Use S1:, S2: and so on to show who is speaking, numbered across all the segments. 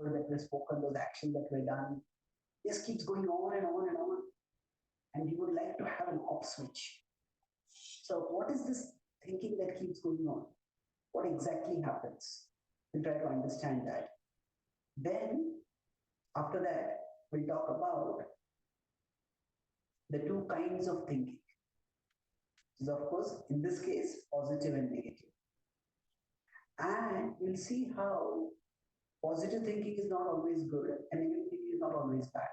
S1: that were spoken, those actions that were done, just keeps going on and on and on. And you would like to have an off switch. So what is this thinking that keeps going on? What exactly happens? We'll try to understand that. Then, after that, we'll talk about the two kinds of thinking. So, of course, in this case, positive and negative. And we'll see how positive thinking is not always good and negative thinking is not always bad.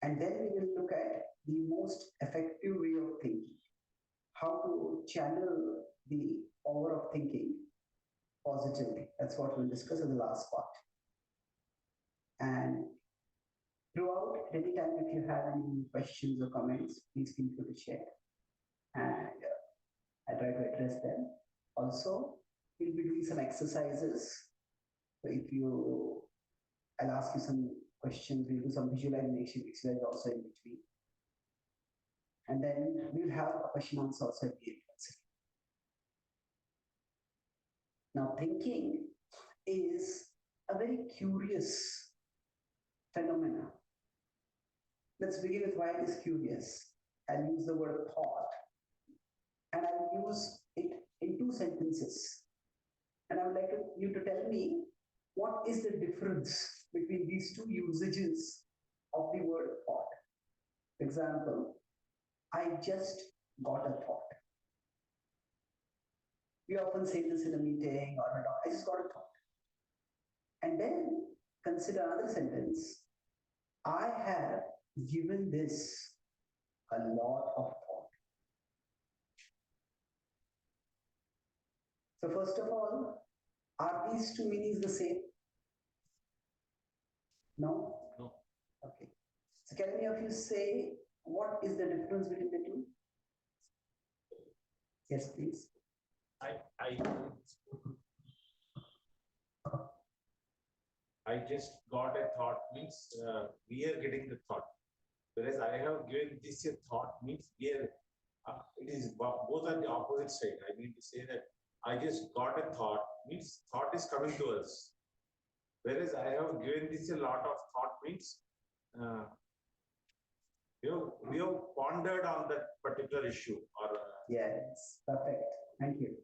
S1: And then we will look at the most effective way of thinking, how to channel the power of thinking positively. That's what we'll discuss in the last part. And throughout, anytime if you have any questions or comments, please feel free to share. And I'll try to address them. Also, we'll be doing some exercises. So if you, I'll ask you some questions, we'll do some visualization exercise also in between. And then we'll have a question answer also at the end. Now, thinking is a very curious phenomena. Let's begin with why it is curious. I'll use the word thought, and I'll use it in two sentences. And I would like you to tell me what is the difference between these two usages of the word thought. For example, I just got a thought. We often say this in a meeting or a talk, I just got a thought. And then consider another sentence, I have given this a lot of thought. So first of all, are these two meanings the same? No?
S2: No.
S1: Okay. So can any of you say what is the difference between the two? Yes, please.
S2: I just got a thought means we are getting the thought. Whereas I have given this a thought means we are, it is both on the opposite side. I mean to say that I just got a thought means thought is coming to us. Whereas I have given this a lot of thought means we have pondered on that particular issue. Or
S1: yes, perfect. Thank you.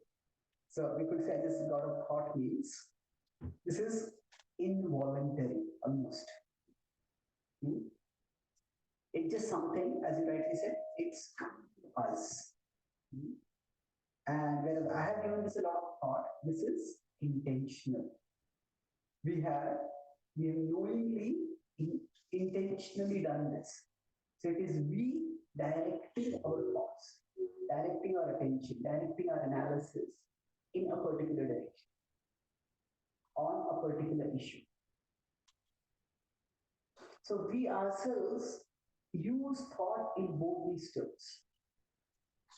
S1: So we could say I just got a thought means this is involuntary almost. It's just something, as you rightly said, it's us. And whereas I have given this a lot of thought, this is intentional. We have knowingly, intentionally done this. So it is we directing our thoughts, directing our attention, directing our analysis in a particular direction, on a particular issue. So we ourselves use thought in both these terms.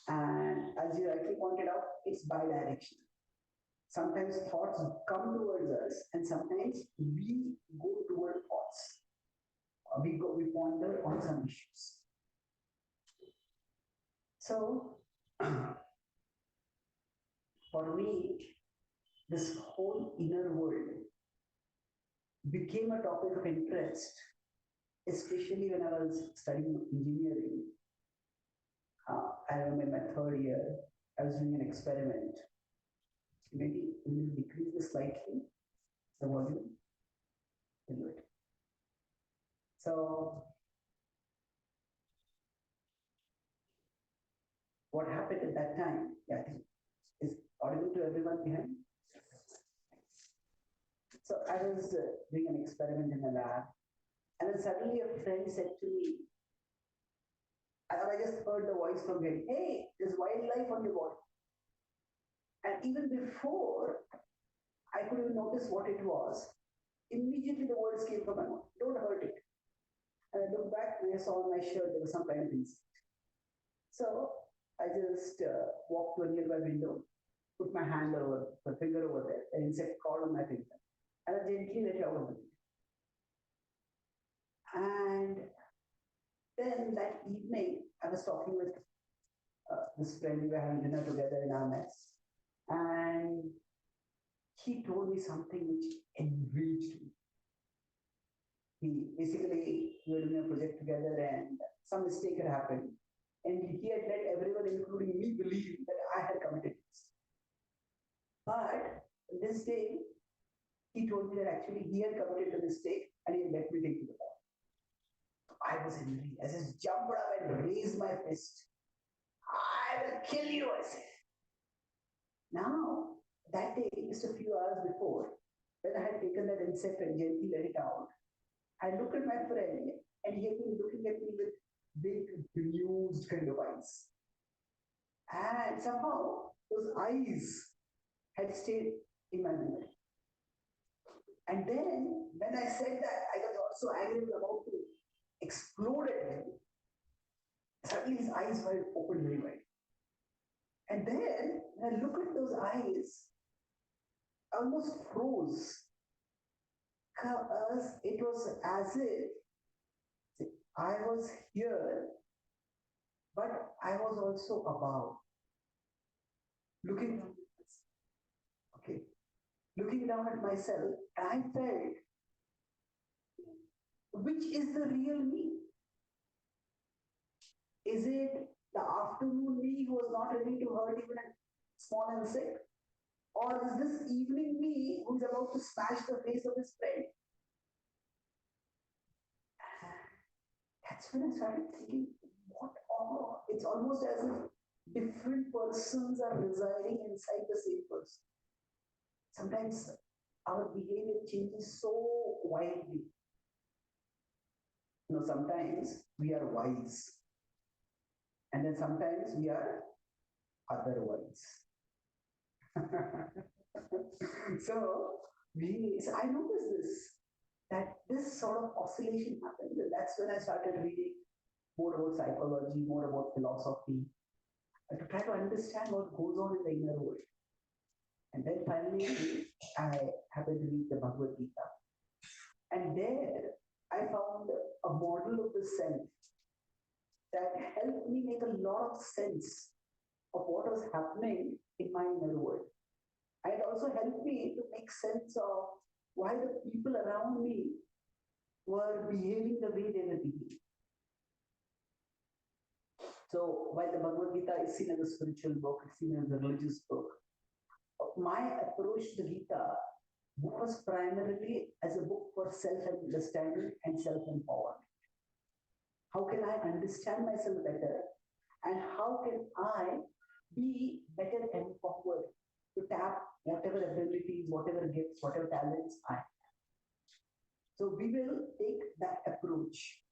S1: And as you rightly pointed out, it's bidirectional. Sometimes thoughts come towards us, and sometimes we go toward thoughts. We ponder on some issues. So, for me, this whole inner world became a topic of interest, especially when I was studying engineering. I remember in my third year, I was doing an experiment. Maybe we'll decrease this slightly, the volume. We'll do it. So, what happened at that time? Yeah, I think is audible to everyone behind. So I was doing an experiment in the lab, and then suddenly a friend said to me, I just heard the voice from him, hey, there's wildlife on your body. And even before I could even notice what it was, immediately the words came from my mouth, don't hurt it. And I looked back and I saw on my shirt there was some kind of insect. So I just walked to a nearby window, put my hand over, my finger over there, an insect crawled on my finger, and I gently let it out of the finger. And then that evening, I was talking with this friend, we were having dinner together in our mess, and he told me something which enraged me. We were doing a project together and some mistake had happened. And he had let everyone, including me, believe that I had committed this. But this day, he told me that actually he had committed the mistake and he had let me take to the ball. I was angry. I just jumped up and raised my fist. I will kill you, I said. Now, that day, just a few hours before, when I had taken that insect and gently let it out, I looked at my friend and he had been looking at me with big, bemused kind of eyes. And somehow, those eyes had stayed in my memory. And then, when I said that, I was also angry, was about to explode at him. Suddenly, his eyes were opened very wide. And then, when I look at those eyes, I almost froze. Because it was as if I was here, but I was also above. Looking down at myself, and I felt, which is the real me? Is it the afternoon me who was not ready to hurt even a small insect? Or is this evening me who's about to smash the face of his friend? That's when I started thinking, what all? It's almost as if different persons are residing inside the same person. Sometimes our behavior changes so widely. Sometimes we are wise, and then sometimes we are otherwise. So I noticed that this sort of oscillation happened. And that's when I started reading more about psychology, more about philosophy, to try to understand what goes on in the inner world. And then finally, I happened to read the Bhagavad Gita. And there, I found a model of the self that helped me make a lot of sense of what was happening in my inner world. And it also helped me to make sense of why the people around me were behaving the way they were behaving. So while the Bhagavad Gita is seen as a spiritual book, it's seen as a religious book, my approach to the Gita was primarily as a book for self-understanding and self-empowerment. How can I understand myself better? And how can I be better empowered to tap whatever abilities, whatever gifts, whatever talents I have? So we will take that approach.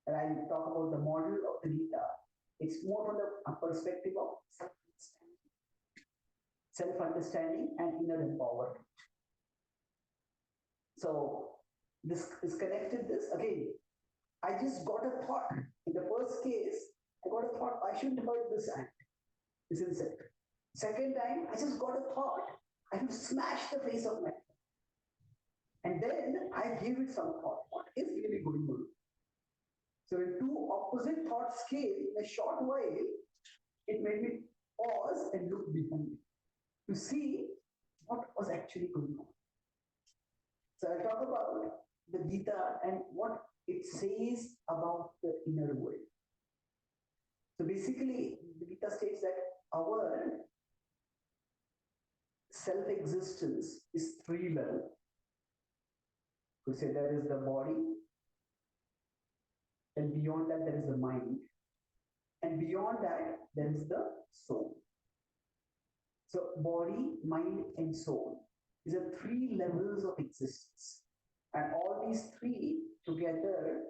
S1: And I'll talk about the model of the Gita. It's more from the perspective of self-understanding and inner empowerment. So this is connected this. Again, I just got a thought. In the first case, I got a thought, I shouldn't hurt this insect. Second time, I just got a thought, I should smash the face of my friend. And then I gave it some thought. What is really going on? So when two opposite thoughts came in a short while, it made me pause and look behind me to see what was actually going on. So I'll talk about the Gita and what it says about the inner world. So basically, the Gita states that our self-existence is three levels. To say there is the body, and beyond that there is the mind, and beyond that there is the soul. So body, mind, and soul is a three levels of existence, and all these three together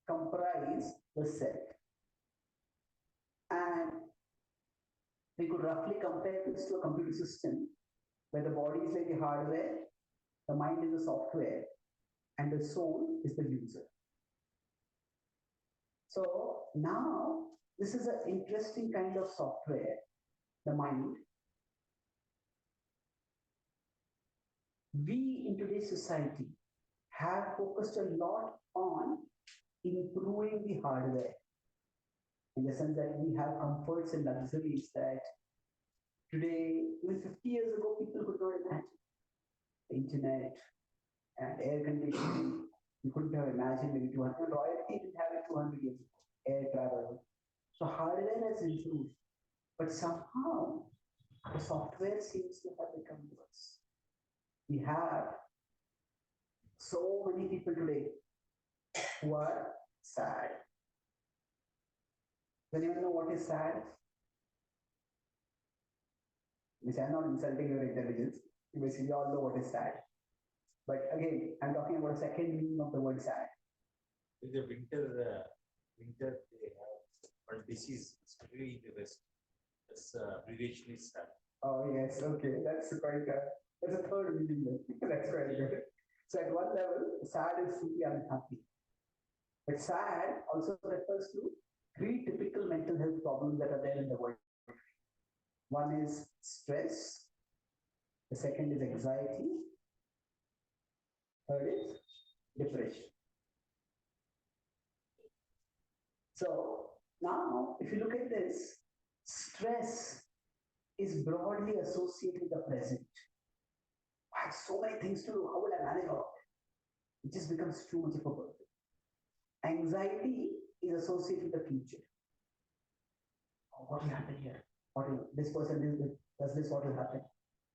S1: comprise the self. And we could roughly compare this to a computer system where the body is like the hardware, the mind is the software, and the soul is the user. So now this is an interesting kind of software, the mind. We in today's society have focused a lot on improving the hardware, in the sense that we have comforts and luxuries that Today, even 50 years ago, people could not imagine the internet and air conditioning. You couldn't have imagined maybe 200. Royalty didn't have it 200 years ago. Air travel. So hardware has improved, but somehow the software seems to have become worse. We have so many people today who are sad. Does anyone know what is sad? Which I'm not insulting your intelligence. You basically all know what is sad. But again, I'm talking about a second meaning of the word sad.
S2: In the winter, they have one disease, especially in the west. That's abbreviation is sad.
S1: Oh yes, okay, that's quite. That's a third meaning. That's quite good. So at one level, sad is simply unhappy. But sad also refers to three typical mental health problems that are there in the world. One is stress, the second is anxiety, third is depression. So now, if you look at this, stress is broadly associated with the present. I have so many things to do. How will I manage all of it? It just becomes too much of a burden. Anxiety is associated with the future. Oh, what will happen here? What will this person does this? What will happen?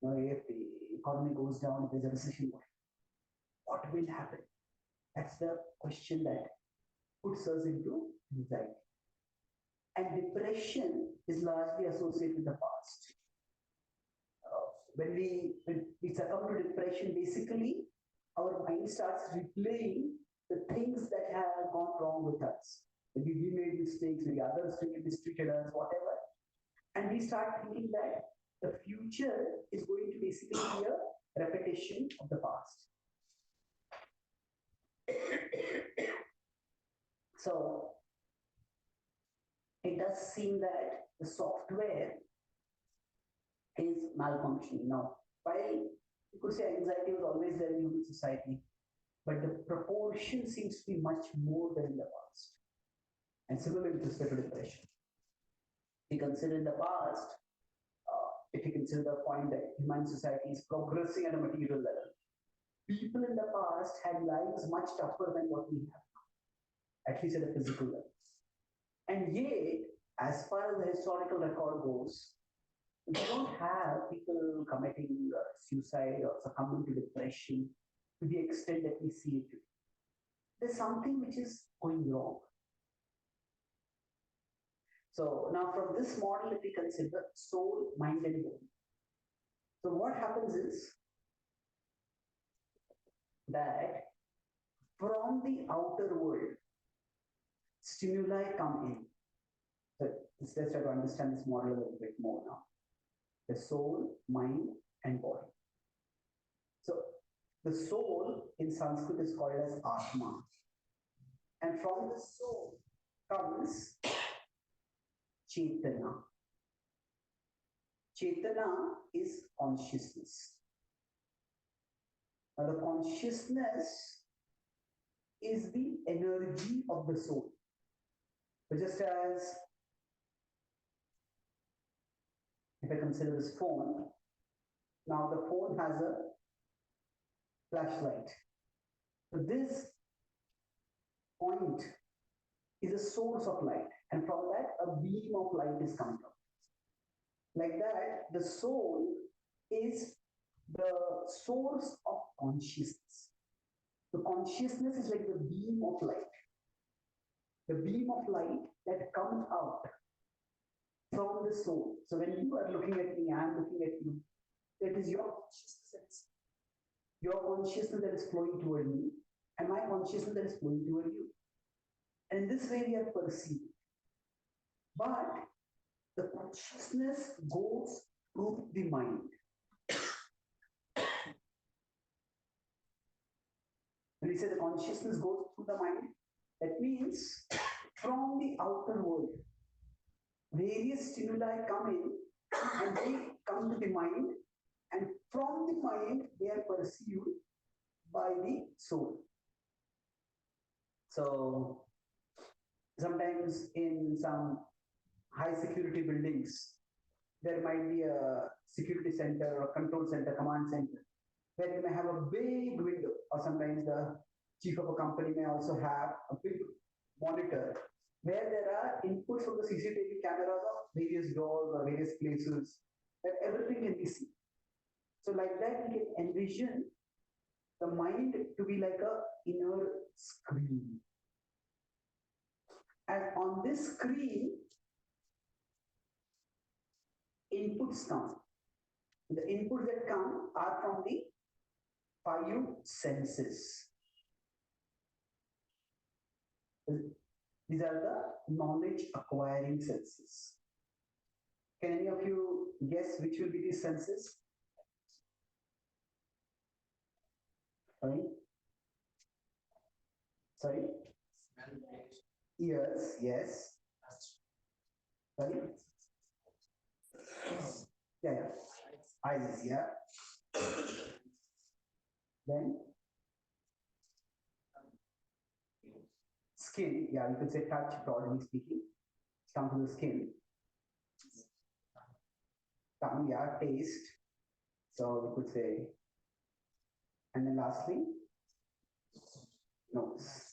S1: You know, if the economy goes down, if there's a recession, what will happen? That's the question that puts us into anxiety. And depression is largely associated with the past. When we succumb to depression, basically our mind starts replaying the things that have gone wrong with us. Maybe we made mistakes, maybe others mistreated us, whatever. And we start thinking that the future is going to basically be a repetition of the past. So it does seem that the software is malfunctioning. Now, while you could say anxiety was always there in human society, but the proportion seems to be much more than in the past. And similarly with respect to depression. If you consider in the past, if you consider the point that human society is progressing at a material level, people in the past had lives much tougher than what we have now, at least at a physical level. And yet, as far as the historical record goes, we don't have people committing suicide or succumbing to depression to the extent that we see it today. There's something which is going wrong. So now from this model, if we consider soul, mind, and body. So what happens is that from the outer world, stimuli come in. So let's try to understand this model a little bit more now. The soul, mind, and body. So the soul in Sanskrit is called as Atma. And from the soul comes Chaitanya. Chaitanya is consciousness. Now the consciousness is the energy of the soul. So just as if I consider this phone, now the phone has a flashlight. So this point is a source of light, and from that a beam of light is coming out. Like that, the soul is the source of consciousness. The consciousness is like the beam of light. The beam of light that comes out from the soul. So when you are looking at me, I am looking at you, it is your consciousness. Your consciousness that is flowing toward me, and my consciousness that is flowing toward you. And in this way we are perceiving. But the consciousness goes through the mind. When we say the consciousness goes through the mind, that means from the outer world, various stimuli come in and they come to the mind, and from the mind they are perceived by the soul. So sometimes in some high security buildings, there might be a security center or control center, command center, where you may have a big window, or sometimes the chief of a company may also have a big monitor where there are inputs from the CCTV cameras of various doors or various places that everything can be seen. So like that, we can envision the mind to be like a inner screen. And on this screen, inputs come. The inputs that come are from the 5 senses. These are the knowledge acquiring senses. Can any of you guess which will be these senses? Sorry? Sorry? Ears, yes. Sorry? Yeah, yeah. Eyes, yeah. Then skin, yeah, you could say touch, broadly speaking. Come to the skin. Tongue, yeah, taste. So we could say, and then lastly, nose.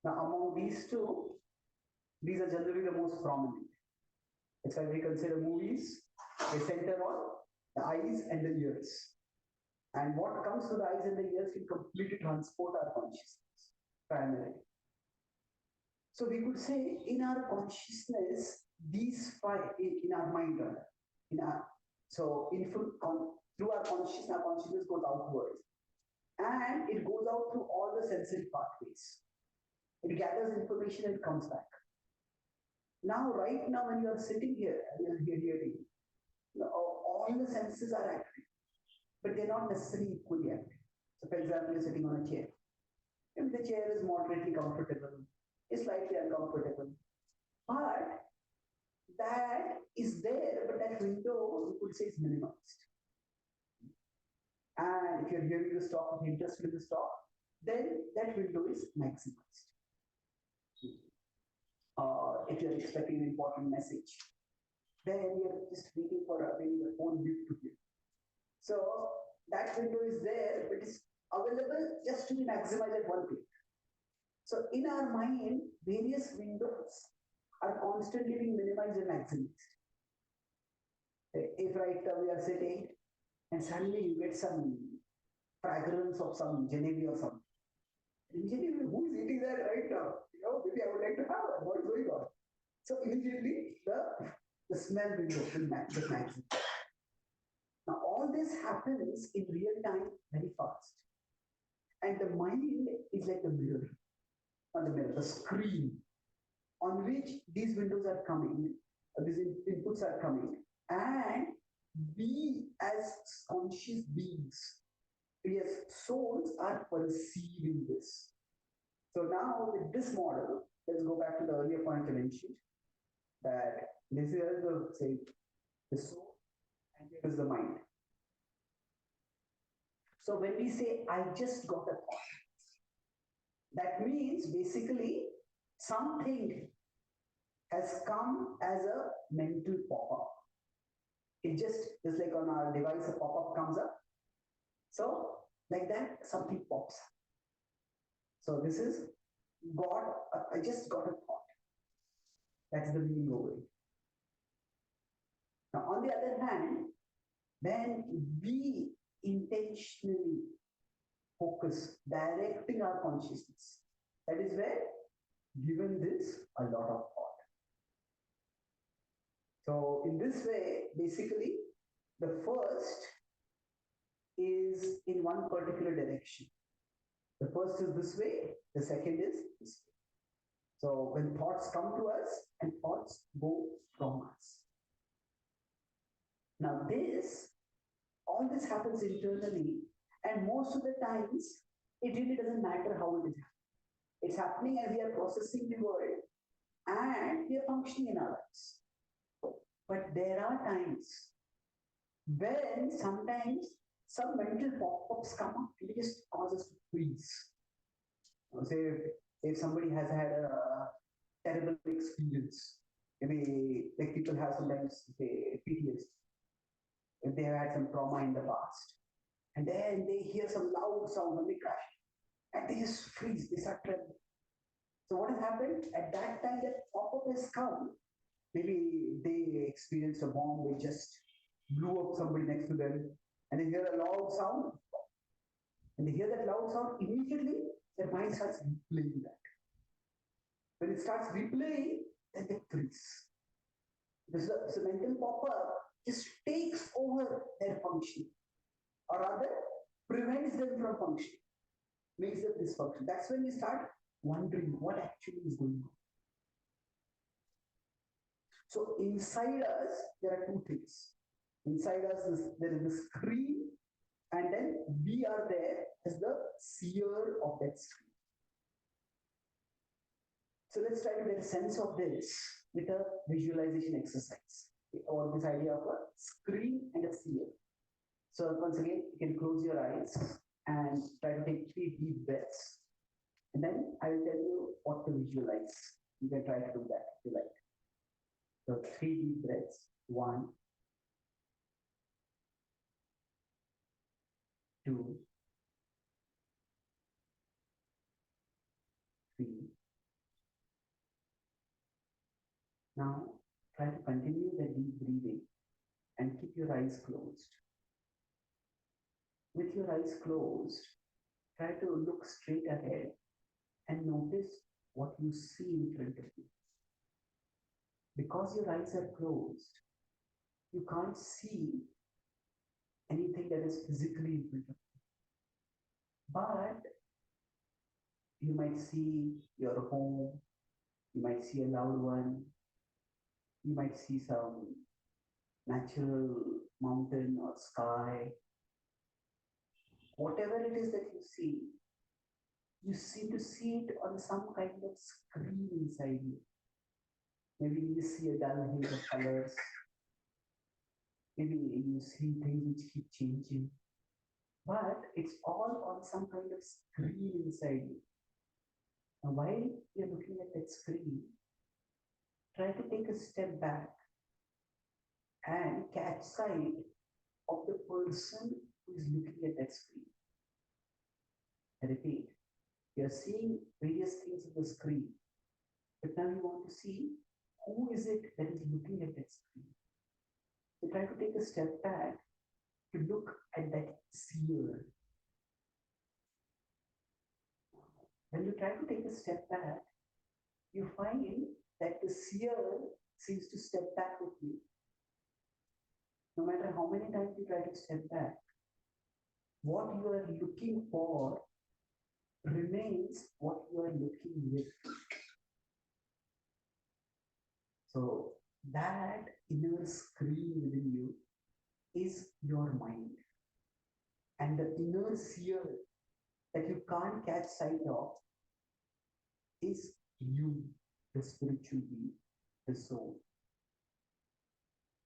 S1: Now, among these two, these are generally the most prominent. That's why we consider movies, they center on the eyes and the ears. And what comes to the eyes and the ears can completely transport our consciousness, primarily. So we could say in our consciousness, these 5, in our mind, in our, so through our consciousness goes outwards. And it goes out through all the sensory pathways. It gathers information and comes back. Now, right now, when you are sitting here and you are hearing, all the senses are active, but they're not necessarily equally active. So, for example, you're sitting on a chair. If the chair is moderately comfortable, is slightly uncomfortable, but that is there, but that window, you could say, is minimized. And if you're hearing the talk, if you're interested in this talk, then that window is maximized. If you're expecting an important message, then you're just waiting for maybe the phone beep to hear. So that window is there, but it's available just to be maximized at one click. So in our mind, various windows are constantly being minimized and maximized. If right now we are sitting and suddenly you get some fragrance of some jalebi or something. Immediately, who is eating that right now? Maybe I would like to have that. What is going on? So immediately the smell will go to maximum. Now all this happens in real time very fast. And the mind is like the mirror, not the mirror, the screen on which these windows are coming, these inputs are coming, and we as conscious beings, we as souls are perceiving this. So now with this model, let's go back to the earlier point I mentioned, that this is the soul and here is the mind. So when we say, I just got a thought, that means basically something has come as a mental pop-up. It just like on our device, a pop-up comes up. So like that, something pops up. So this is I just got a thought. That's the meaning over it. Now, on the other hand, when we intentionally focus, directing our consciousness, that is where given this a lot of thought. So in this way, basically, the first is in one particular direction. The first is this way, the second is this way. So when thoughts come to us and thoughts go from us. Now all this happens internally, and most of the times, it really doesn't matter how it is happening. It's happening as we are processing the world and we are functioning in our lives. But there are times when sometimes some mental pop-ups come up and it just causes us to freeze. Say if somebody has had a terrible experience, Maybe like people have sometimes say PTSD if they have had some trauma in the past, and then they hear some loud sound when they crash, and they just freeze, they start trembling. So what has happened at that time? That pop-up has come. Maybe they experienced a bomb, they just blew up somebody next to them, and they hear a loud sound, and they hear that loud sound, immediately their mind starts replaying that. When it starts replaying, then they freeze. Because the mental pop-up just takes over their function, or rather prevents them from functioning, makes them dysfunction. That's when we start wondering what actually is going on. So inside us, there are two things. Inside us, there is the screen, and then we are there as the seer of that screen. So let's try to get a sense of this with a visualization exercise, or this idea of a screen and a seer. So once again, you can close your eyes and try to take 3 deep breaths. And then I will tell you what to visualize. You can try to do that if you like. So 3 deep breaths. 1, 2, 3. Now try to continue the deep breathing and keep your eyes closed. With your eyes closed, try to look straight ahead and notice what you see in front of you. Because your eyes are closed, you can't see anything that is physically in front of you. But you might see your home, you might see a loved one, you might see some natural mountain or sky. Whatever it is that you seem to see it on some kind of screen inside you. Maybe you see a dull haze of colors. Maybe you see things which keep changing. But it's all on some kind of screen inside you. And while you're looking at that screen, try to take a step back and catch sight of the person who is looking at that screen. I repeat, you're seeing various things on the screen, but now you want to see who is it that is looking at that screen. So try to take a step back to look at that seer. When you try to take a step back, you find that the seer seems to step back with you. No matter how many times you try to step back, what you are looking for remains what you are looking with. So that inner screen within you is your mind. And the inner seer that you can't catch sight of is you, the spiritual being, the soul.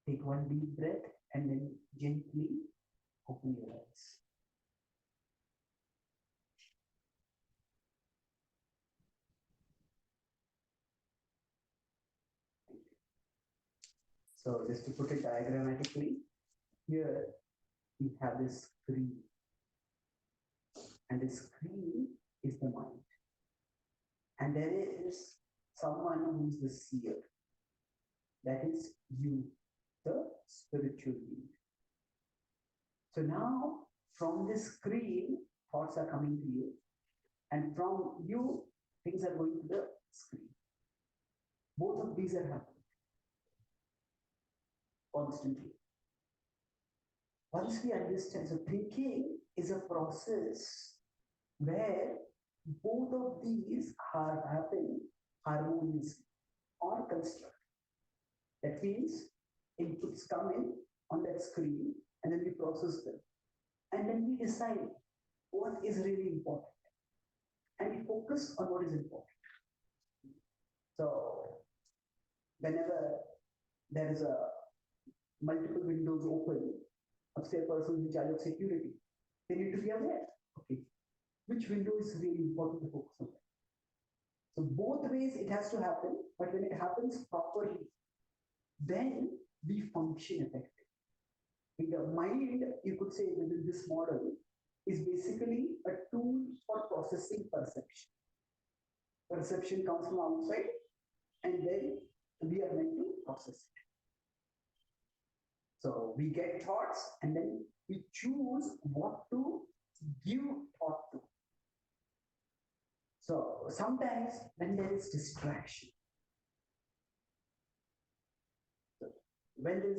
S1: Take one deep breath and then gently open your eyes. So just to put it diagrammatically, here we have this screen. And the screen is the mind. And there is someone who is the seer. That is you, the spiritual being. So now, from this screen, thoughts are coming to you. And from you, things are going to the screen. Both of these are happening constantly. Once we understand, so thinking is a process where both of these are happening harmoniously or constructed. That means inputs come in on that screen and then we process them. And then we decide what is really important. And we focus on what is important. So whenever there is a multiple windows open, say a person in charge of security, they need to be aware. Okay, which window is really important to focus on? So both ways it has to happen, but when it happens properly, then we function effectively. The mind, you could say, within this model, is basically a tool for processing perception. Perception comes from outside, and then we are meant to process it. So we get thoughts, and then we choose what to give thought to. So sometimes when there is distraction, when there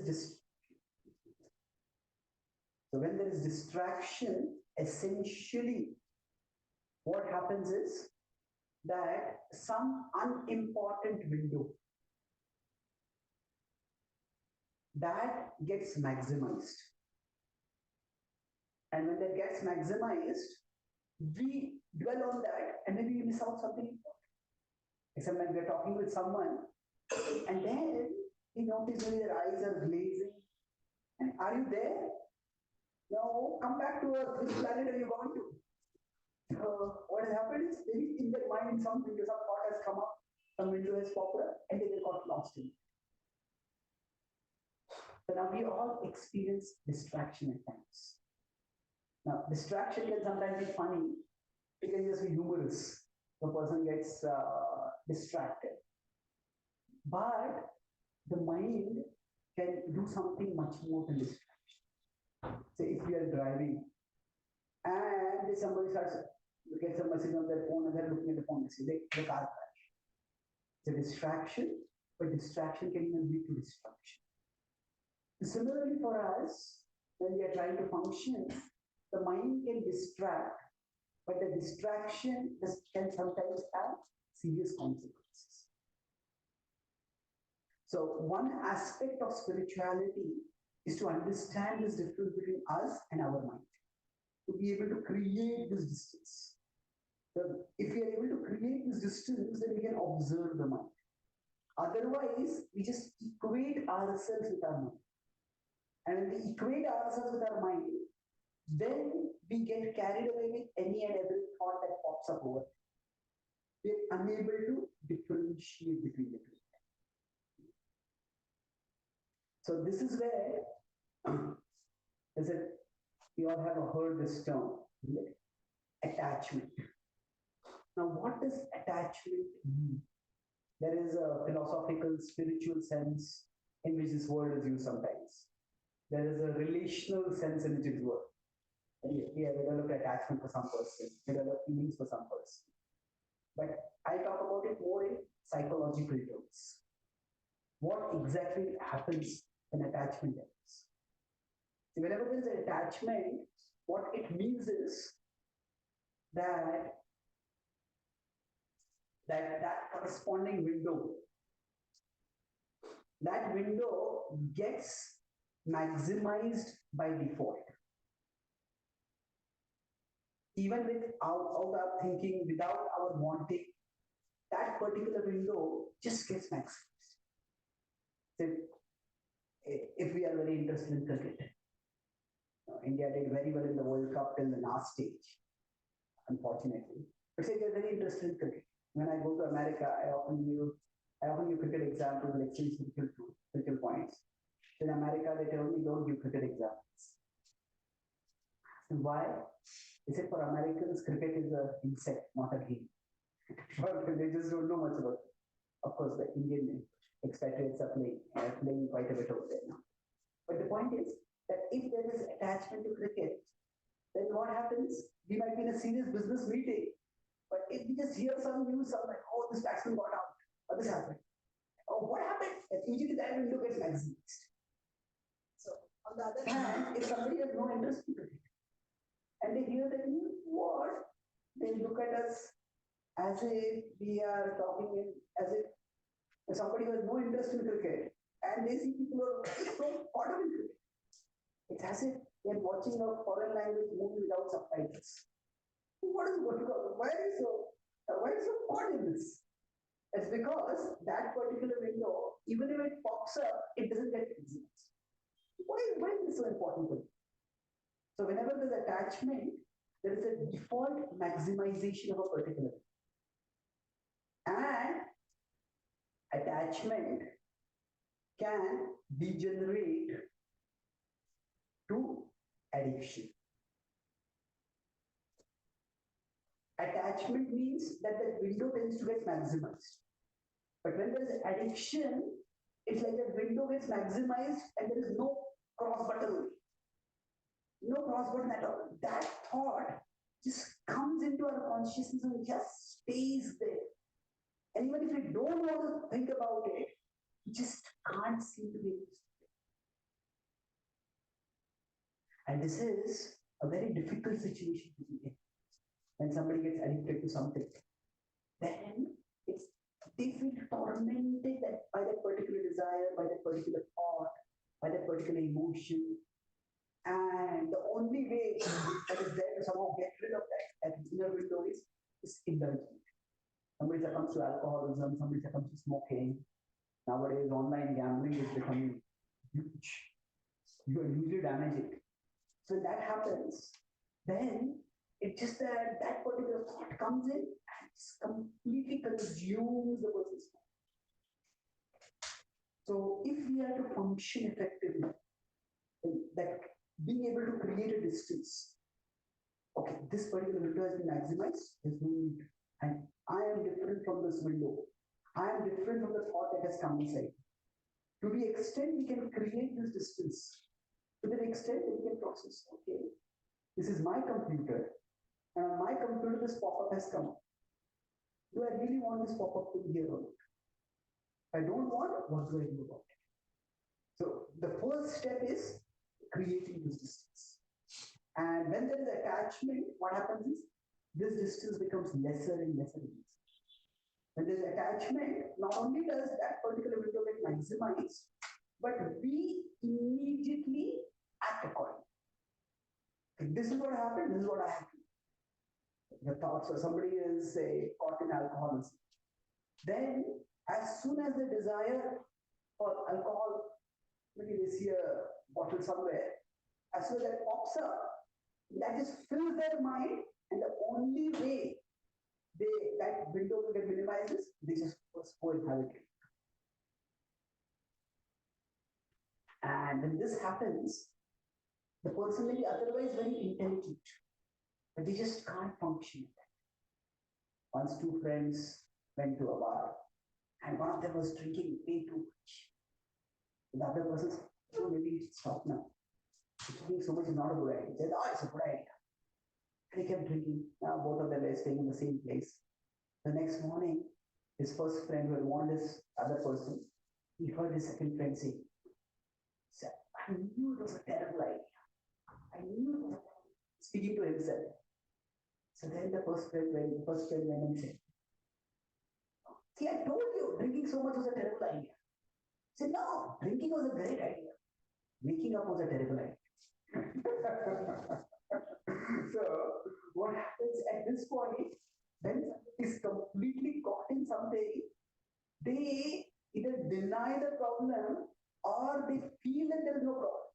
S1: is distraction, essentially what happens is that some unimportant window that gets maximized. And when that gets maximized, we dwell on that and then we miss out something important. Except when we're talking with someone and then we notice when their eyes are glazing. And are you there? No, come back to Earth. Which planet are you going to? What has happened is maybe in their mind some window, some thought has come up, some window has popped up, and they got lost in it. So now we all experience distraction at times. Now, distraction can sometimes be funny, it can just be humorous. The person gets distracted. But the mind can do something much more than distraction. Say if we are driving and somebody starts gets a message on their phone and they're looking at the phone, the car crash. It's a distraction, but distraction can even lead to destruction. Similarly for us, when we are trying to function, the mind can distract, but the distraction can sometimes have serious consequences. So one aspect of spirituality is to understand this difference between us and our mind, to be able to create this distance. So if we are able to create this distance, then we can observe the mind. Otherwise, we just equate ourselves with our mind. And when we equate ourselves with our mind, then we get carried away with any and every thought that pops up over. We are unable to differentiate between the two. So this is where, we all have heard this term, attachment. Now, what does attachment mean? There is a philosophical, spiritual sense in which this word is used sometimes. There is a relational sense in which it is used. We have developed attachment for some person, developed feelings for some person. But I talk about it more in psychological terms. What exactly happens when attachment ends? Whenever there is an attachment, what it means is that corresponding window, that window gets maximized by default. Even without our thinking, without our wanting, that particular window just gets maximized. So if we are very interested in cricket, India did very well in the World Cup till the last stage, unfortunately. But say they're very interested in cricket. When I go to America, I often give cricket examples, like critical points. In America, they tell me don't give cricket examples. And why? They said for Americans, cricket is an insect, not a game. They just don't know much about it. Of course, the Indian expatriates are playing quite a bit over there now. But the point is that if there is attachment to cricket, then what happens? We might be in a serious business meeting, but if we just hear some news, like, oh, this batsman got out, or this happened. Oh, what happened? And usually that window gets maximized. So, on the other hand, if somebody has no interest in cricket, and they hear the news, what? They look at us as if we are talking as if somebody who has no interest in cricket, and they see people who are so caught up in cricket. It's as if they're watching a foreign language movie without subtitles. What is going on? Why is so caught in this? It's because that particular window, even if it pops up, it doesn't get maximized. Why is this so important for you? So whenever there's attachment, there is a default maximization of a particular thing. And attachment can degenerate to addiction. Attachment means that the window tends to get maximized. But when there is addiction, it's like the window gets maximized and there is no cross button. No cross button at all. That thought just comes into our consciousness and just stays there. And even if we don't want to think about it, we just can't seem to be able to. And this is a very difficult situation to be in. When somebody gets addicted to something, then they feel tormented by that particular desire, by that particular thought, by that particular emotion. And the only way that is there to somehow get rid of that inner window is indulgence. Somebody succumbs to alcoholism, somebody succumbs to smoking. Nowadays, online gambling is becoming huge. You are usually damaging. So when that happens, then it's just that particular thought comes in and it's completely consumes the person's mind. So if we are to function effectively, that being able to create a distance, okay, this particular window has been maximized, there's no need. And I am different from this window. I am different from the thought that has come inside. To the extent we can create this distance, to the extent that we can process, okay, this is my computer, and on my computer this pop-up has come up. Do I really want this pop-up to be here or not? If I don't want it, what do I do about it? So the first step is creating this distance. And when there is attachment, what happens is this distance becomes lesser and lesser and lesser. When there is attachment, not only does that particular window get maximized, but we immediately act accordingly. This is what happened, this is what I have to do. The thoughts of somebody is caught in alcoholism. Then, as soon as the desire for alcohol, maybe they see a bottle somewhere, as soon as that pops up, that just fills their mind, and the only way that window will get minimizes, they just first go and have it. And when this happens, the person may be otherwise very intelligent, but they just can't function. Once two friends went to a bar, and one of them was drinking way too much. The other person said, oh, maybe you should stop now. Drinking so much is not a good idea. He said, oh, it's a good idea. And he kept drinking. Now both of them were staying in the same place. The next morning, his first friend who had warned his other person, he heard his second friend say, I knew it was a terrible idea. I knew it was a terrible idea. Speaking to himself. So then the first friend went and said, see, I told you drinking so much was a terrible idea. He said, no, drinking was a great idea. Waking up was a terrible idea. So what happens at this point, when somebody is completely caught in something, they either deny the problem or they feel that there is no problem.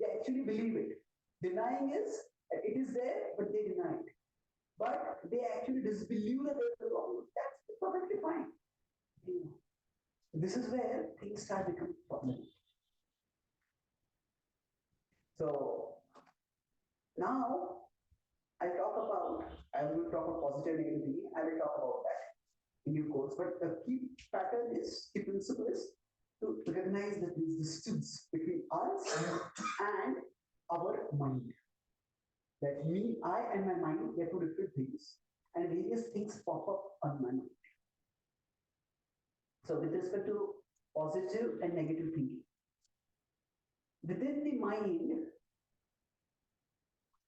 S1: They actually believe it. Denying is, it is there, but they deny it. But they actually disbelieve that there is a problem. That's perfectly fine. This is where things start becoming problematic. So now I will talk about positive and negative thinking. I will talk about that in due course. But the key principle is to recognize that there is distance between us and our mind. That I and my mind, they are two different things, and various things pop up on my mind. So with respect to positive and negative thinking, within the mind,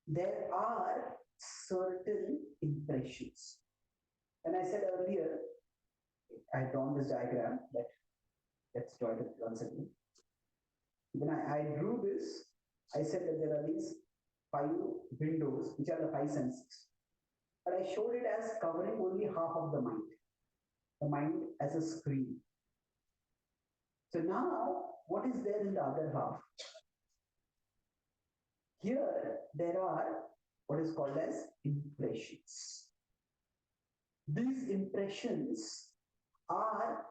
S1: there are certain impressions. And I said earlier, I drawn this diagram, but let's draw it once again. When I drew this, I said that there are these 5 windows, which are the 5 senses. But I showed it as covering only half of the mind as a screen. So now, what is there in the other half? Here, there are what is called as impressions. These impressions are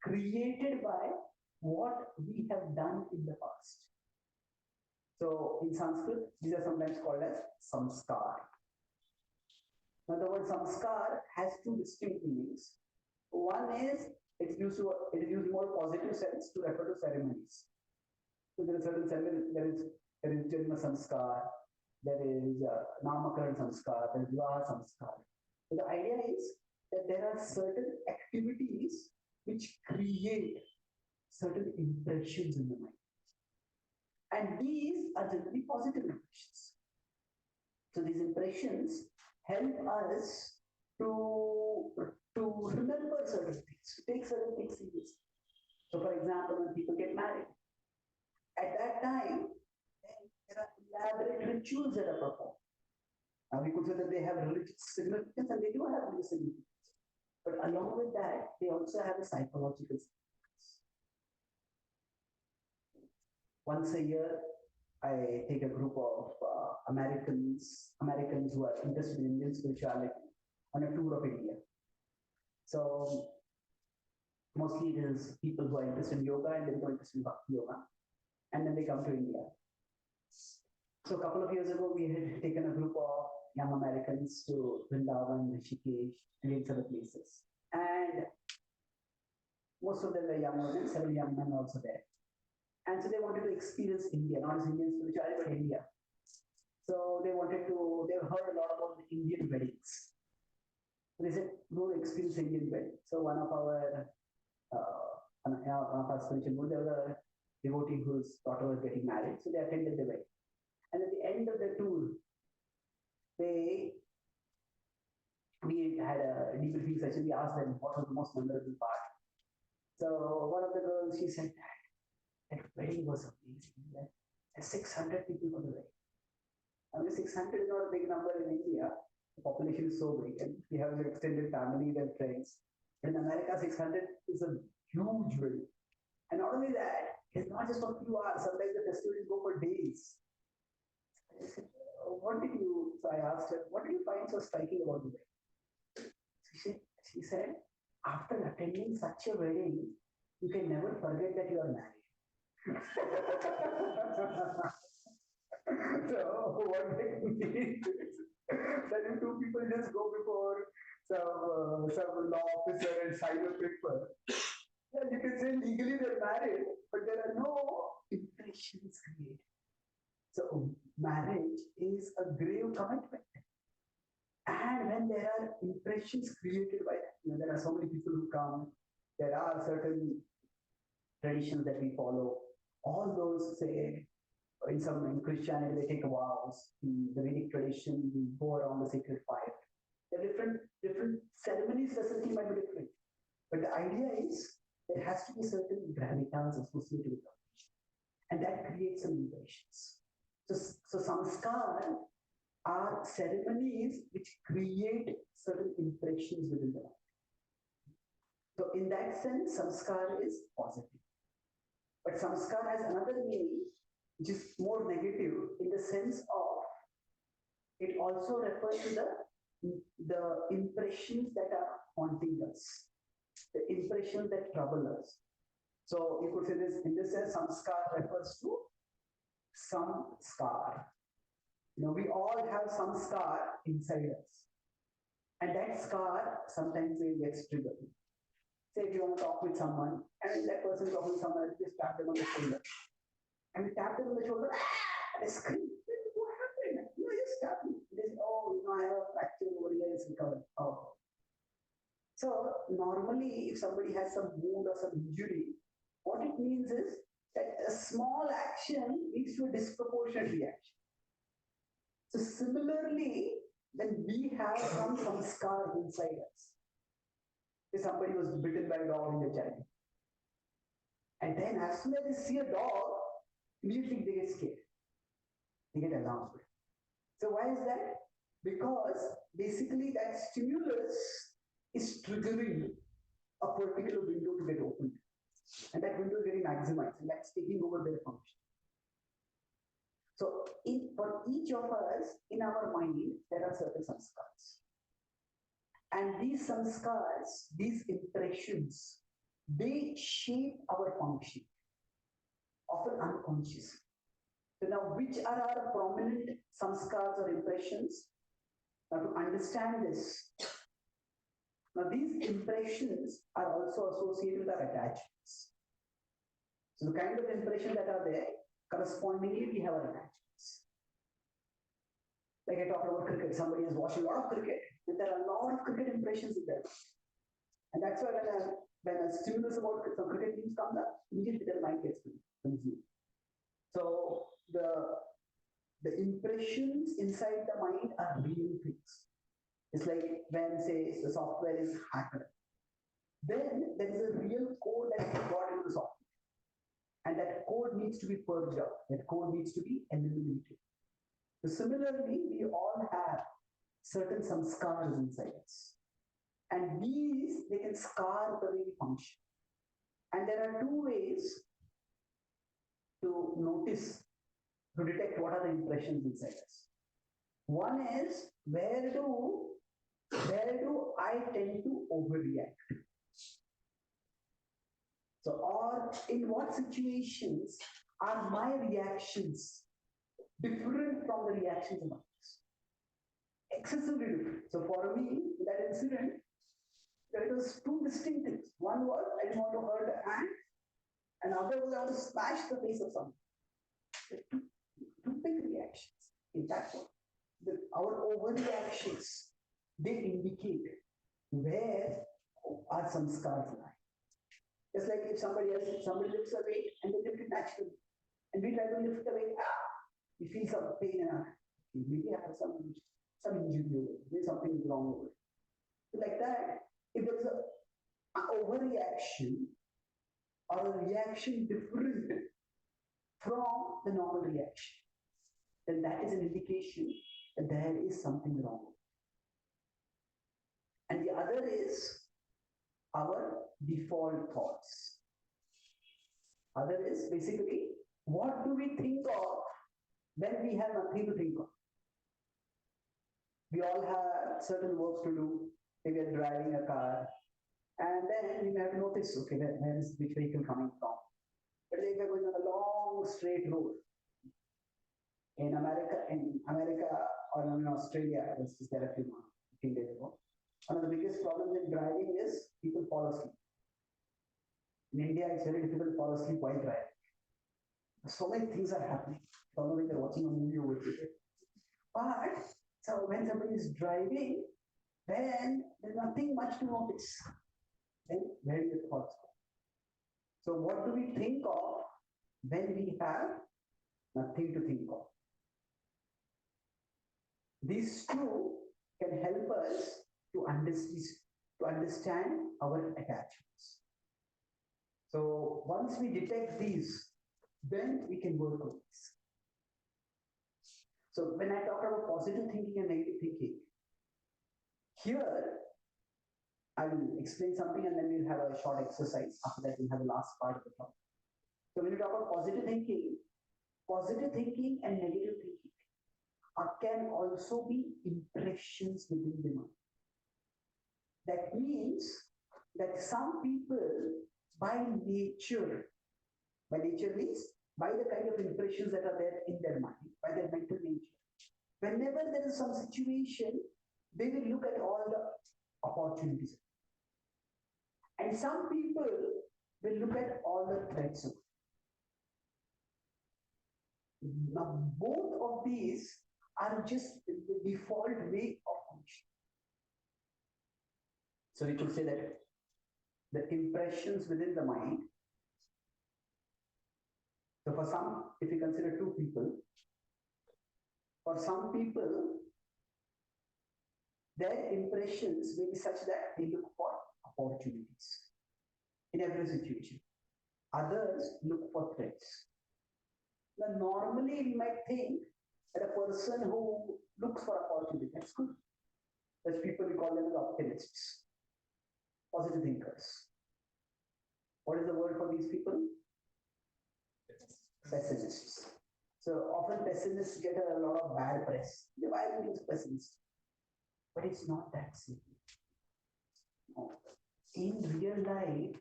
S1: created by what we have done in the past. So in Sanskrit, these are sometimes called as samskar. Now the word samskar has two distinct meanings. One is it is used more positive sense to refer to ceremonies. So there is certain ceremony, there is Janma Samskar, there is Namakaran Samskar, there is Vivaha Samskar. So the idea is that there are certain activities which create certain impressions in the mind. And these are generally positive impressions. So these impressions help us to remember certain things, to take certain things seriously. So for example, when people get married, at that time, there are elaborate rituals that are performed. Now we could say that they have religious significance, and they do have religious significance. But along with that, they also have a psychological significance. Once a year, I take a group of Americans who are interested in Indian spirituality on a tour of India. So mostly it is people who are interested in yoga and then go interested in bhakti yoga, and then they come to India. So a couple of years ago, we had taken a group of young Americans to Vrindavan, Rishikesh, and various other places. And most of them were young women, several young men also there. And so they wanted to experience India, not as Indian spirituality, but India. So they heard a lot about the Indian weddings. So they said, go experience Indian wedding. So one of our spiritual guru, there was a devotee whose daughter was getting married. So they attended the wedding. And at the end of the tour, we had a debriefing session. We asked them what was the most memorable part. So one of the girls, she said that wedding was amazing. There 600 people for the wedding. I mean, 600 is not a big number in India. The population is so big, and we have an extended family and friends. In America, 600 is a huge wedding. And not only that, it's not just for a few hours. Sometimes the festivities go for days. I said, so I asked her, what did you find so striking about the wedding? She said, after attending such a wedding, you can never forget that you are married. So what that means is that if two people just go before some law officer and sign a paper, then you can say legally they're married, but there are no impressions created. So marriage is a grave commitment. And when there are impressions created by that, there are so many people who come, there are certain traditions that we follow. All those say, in Christianity, they take vows. In the Vedic tradition, we go around the sacred fire. There are different ceremonies, specifically might be different. But the idea is there has to be certain gravitas associated with it. And that creates some impressions. So samskar are ceremonies which create certain impressions within the mind. So in that sense, samskar is positive. But samskar has another meaning, which is more negative in the sense of it also refers to the impressions that are haunting us, the impressions that trouble us. So you could say this in this sense, samskar refers to some scar. We all have some scar inside us. And that scar sometimes will get triggered. Say if you want to talk with someone, and that person talking with someone, just tap them on the shoulder. And you tap them on the shoulder, and they scream, what happened? Just tap me. They say, I have a fracture over here, it's recovered. Oh. So normally, if somebody has some wound or some injury, what it means is that a small action leads to a disproportionate reaction. So similarly, when we have some scar inside us, if somebody was bitten by a dog in the child, and then as soon as they see a dog, immediately they get scared. They get alarmed. So why is that? Because basically that stimulus is triggering a particular window to get opened. And that window is getting maximized, and that's taking over their function. So for each of us, in our mind, there are certain samskars. And these samskars, these impressions, they shape our function. often unconscious. So now, which are our prominent samskars or impressions? Now, to understand this, now these impressions are also associated with our attachments. So the kind of impression that are there, correspondingly we have our attachments. Like I talked about cricket, somebody has watched a lot of cricket, and there are a lot of cricket impressions in there. And that's why when a stimulus about some cricket news comes up, immediately their mind gets consumed. So the impressions inside the mind are real things. It's like when, say, the software is hacked, then there is a real code that is got into the software. And that code needs to be purged out. That code needs to be eliminated. So similarly, we all have certain samskars inside us. And these, they can scar the way we function. And there are two ways to notice, to detect what are the impressions inside us. One is, where do I tend to overreact? So, or in what situations are my reactions different from the reactions of others? Excessively different. So for me, in that incident, there was two distinct things. One was I didn't want to hurt a ant, and other was I want to smash the face of someone. Two big reactions. In fact, our overreactions, they indicate where are some scars lie. Just like if somebody lifts a weight and they lift it naturally, and we try to lift the weight, we feel some pain in our hand. Maybe have some injury over it. There's something wrong over it. So like that, if there's an overreaction or a reaction different from the normal reaction, then that is an indication that there is something wrong. And the other is our default thoughts. Other is basically, what do we think of when we have nothing to think of? We all have certain works to do. Maybe we are driving a car, and then we may have to notice, okay, where is which vehicle coming from? But if we're going on a long straight road in America or in Australia, I was just there a few days ago. One of the biggest problems in driving is people fall asleep. In India, it's very difficult to fall asleep while driving. So many things are happening. I don't know if you're watching a movie over here. But so when somebody is driving, then there's nothing much to notice. Then where do your thoughts go? So what do we think of when we have nothing to think of? These two can help us to understand our attachments. So once we detect these, then we can work on this. So when I talk about positive thinking and negative thinking, here I will explain something and then we'll have a short exercise. After that, we'll have the last part of the talk. So when you talk about positive thinking and negative thinking can also be impressions within the mind. That means that some people by nature means by the kind of impressions that are there in their mind, by their mental nature. Whenever there is some situation, they will look at all the opportunities. And some people will look at all the threats. Now, both of these are just the default way of functioning. So we could say that the impressions within the mind. So for some, if you consider two people, for some people, their impressions may be such that they look for opportunities in every situation. Others look for threats. Now, normally we might think that a person who looks for opportunity, that's good. There's people, we call them as optimists, positive thinkers. What is the word for these people? Pessimists. So often pessimists get a lot of bad press. Why are you pessimists? But it's not that simple. No. In real life,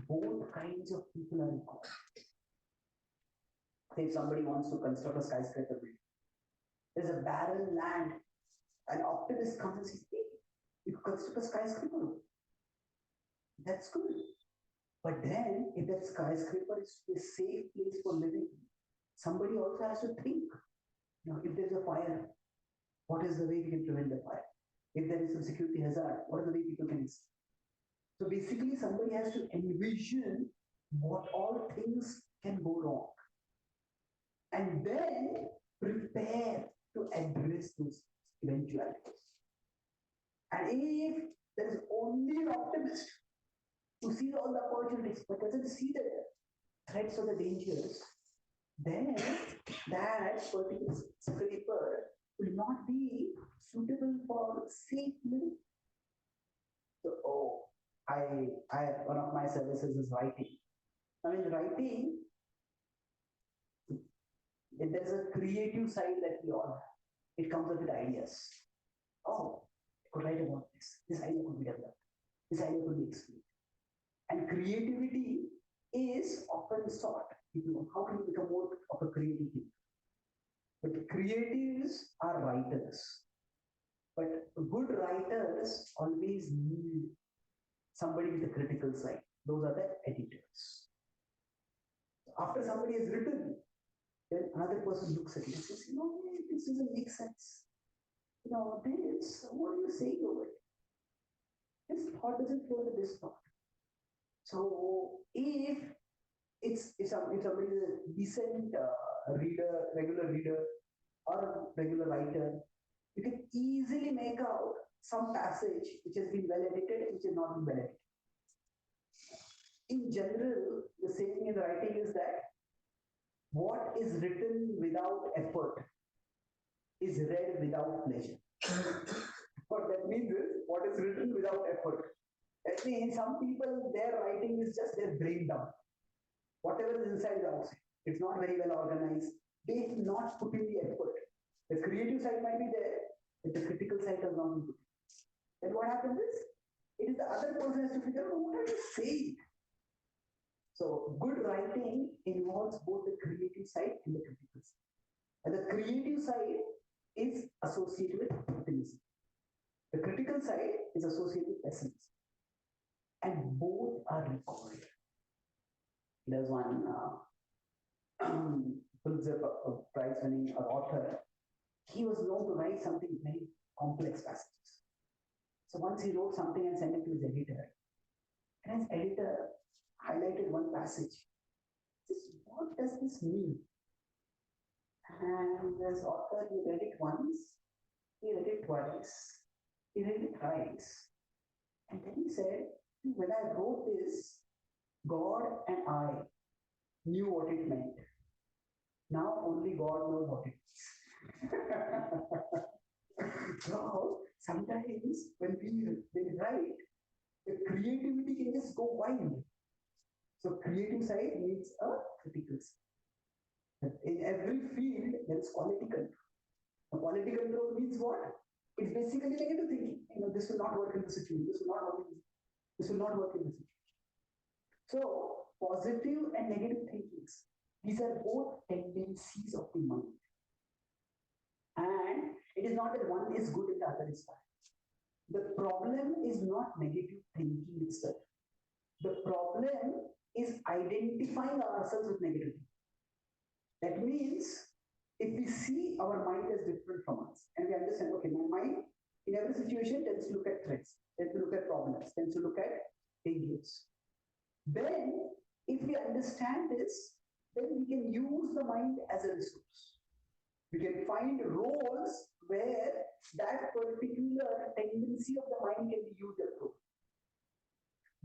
S1: both kinds of people are required. Say if somebody wants to construct a skyscraper building, there's a barren land. An optimist comes and says, hey, you could construct a skyscraper. That's good. But then, if that skyscraper is a safe place for living, somebody also has to think. If there's a fire, what is the way we can prevent the fire? If there is some security hazard, what is the way people can escape? So basically, somebody has to envision what all things can go wrong. And then prepare to address those eventualities. And if there is only an optimist who sees all the opportunities but doesn't see the threats or the dangers, then that particular scraper will not be suitable for safe living. So, one of my services is writing. Now, in writing, there's a creative side that we all have. It comes up with ideas. Oh, I could write about this. This idea could be developed. This idea could be explained. And creativity is often sought. How can you become more of a creative thinker? But creatives are writers. But good writers always need somebody with a critical side. Those are the editors. After somebody has written, then another person looks at it and says, this doesn't make sense. This, what are you saying over it? This thought doesn't flow with this thought. So if somebody is a decent reader, regular reader, or regular writer, you can easily make out some passage which has been well edited and which has not been well edited. In general, the saying in writing is that what is written without effort is read without pleasure. What that means is, what is written without effort. That means some people, their writing is just their brain dump. Whatever is inside is outside. It's not very well organized. They have not put in the effort. The creative side might be there, but the critical side has not been put in. Then what happens is, it is the other person has to figure out what are you saying. So good writing involves both the creative side and the critical side. And the creative side is associated with optimism. The critical side is associated with pessimism. And both are required. There's one Pulitzer Prize-winning author. He was known to write something very complex passages. So once he wrote something and sent it to his editor, and his editor highlighted one passage. He says, what does this mean? And this author, he read it once, he read it twice, he read it thrice. And then he said, when I wrote this, God and I knew what it meant. Now only God knows what it means. So sometimes when we write, the creativity can just go wild. So creative side needs a critical side. In every field, there is quality control. The quality control means what? It's basically negative thinking. This will not work in the situation. This will not work in this will not work in the situation. So positive and negative thinkings, these are both tendencies of the mind. And it is not that one is good and the other is bad. The problem is not negative thinking itself. The problem is identifying ourselves with negative thinking. That means if we see our mind as different from us and we understand, okay, my mind in every situation tends to look at threats, tends to look at problems, tends to look at dangers. Then if we understand this, then we can use the mind as a resource. We can find roles where that particular tendency of the mind can be used as well.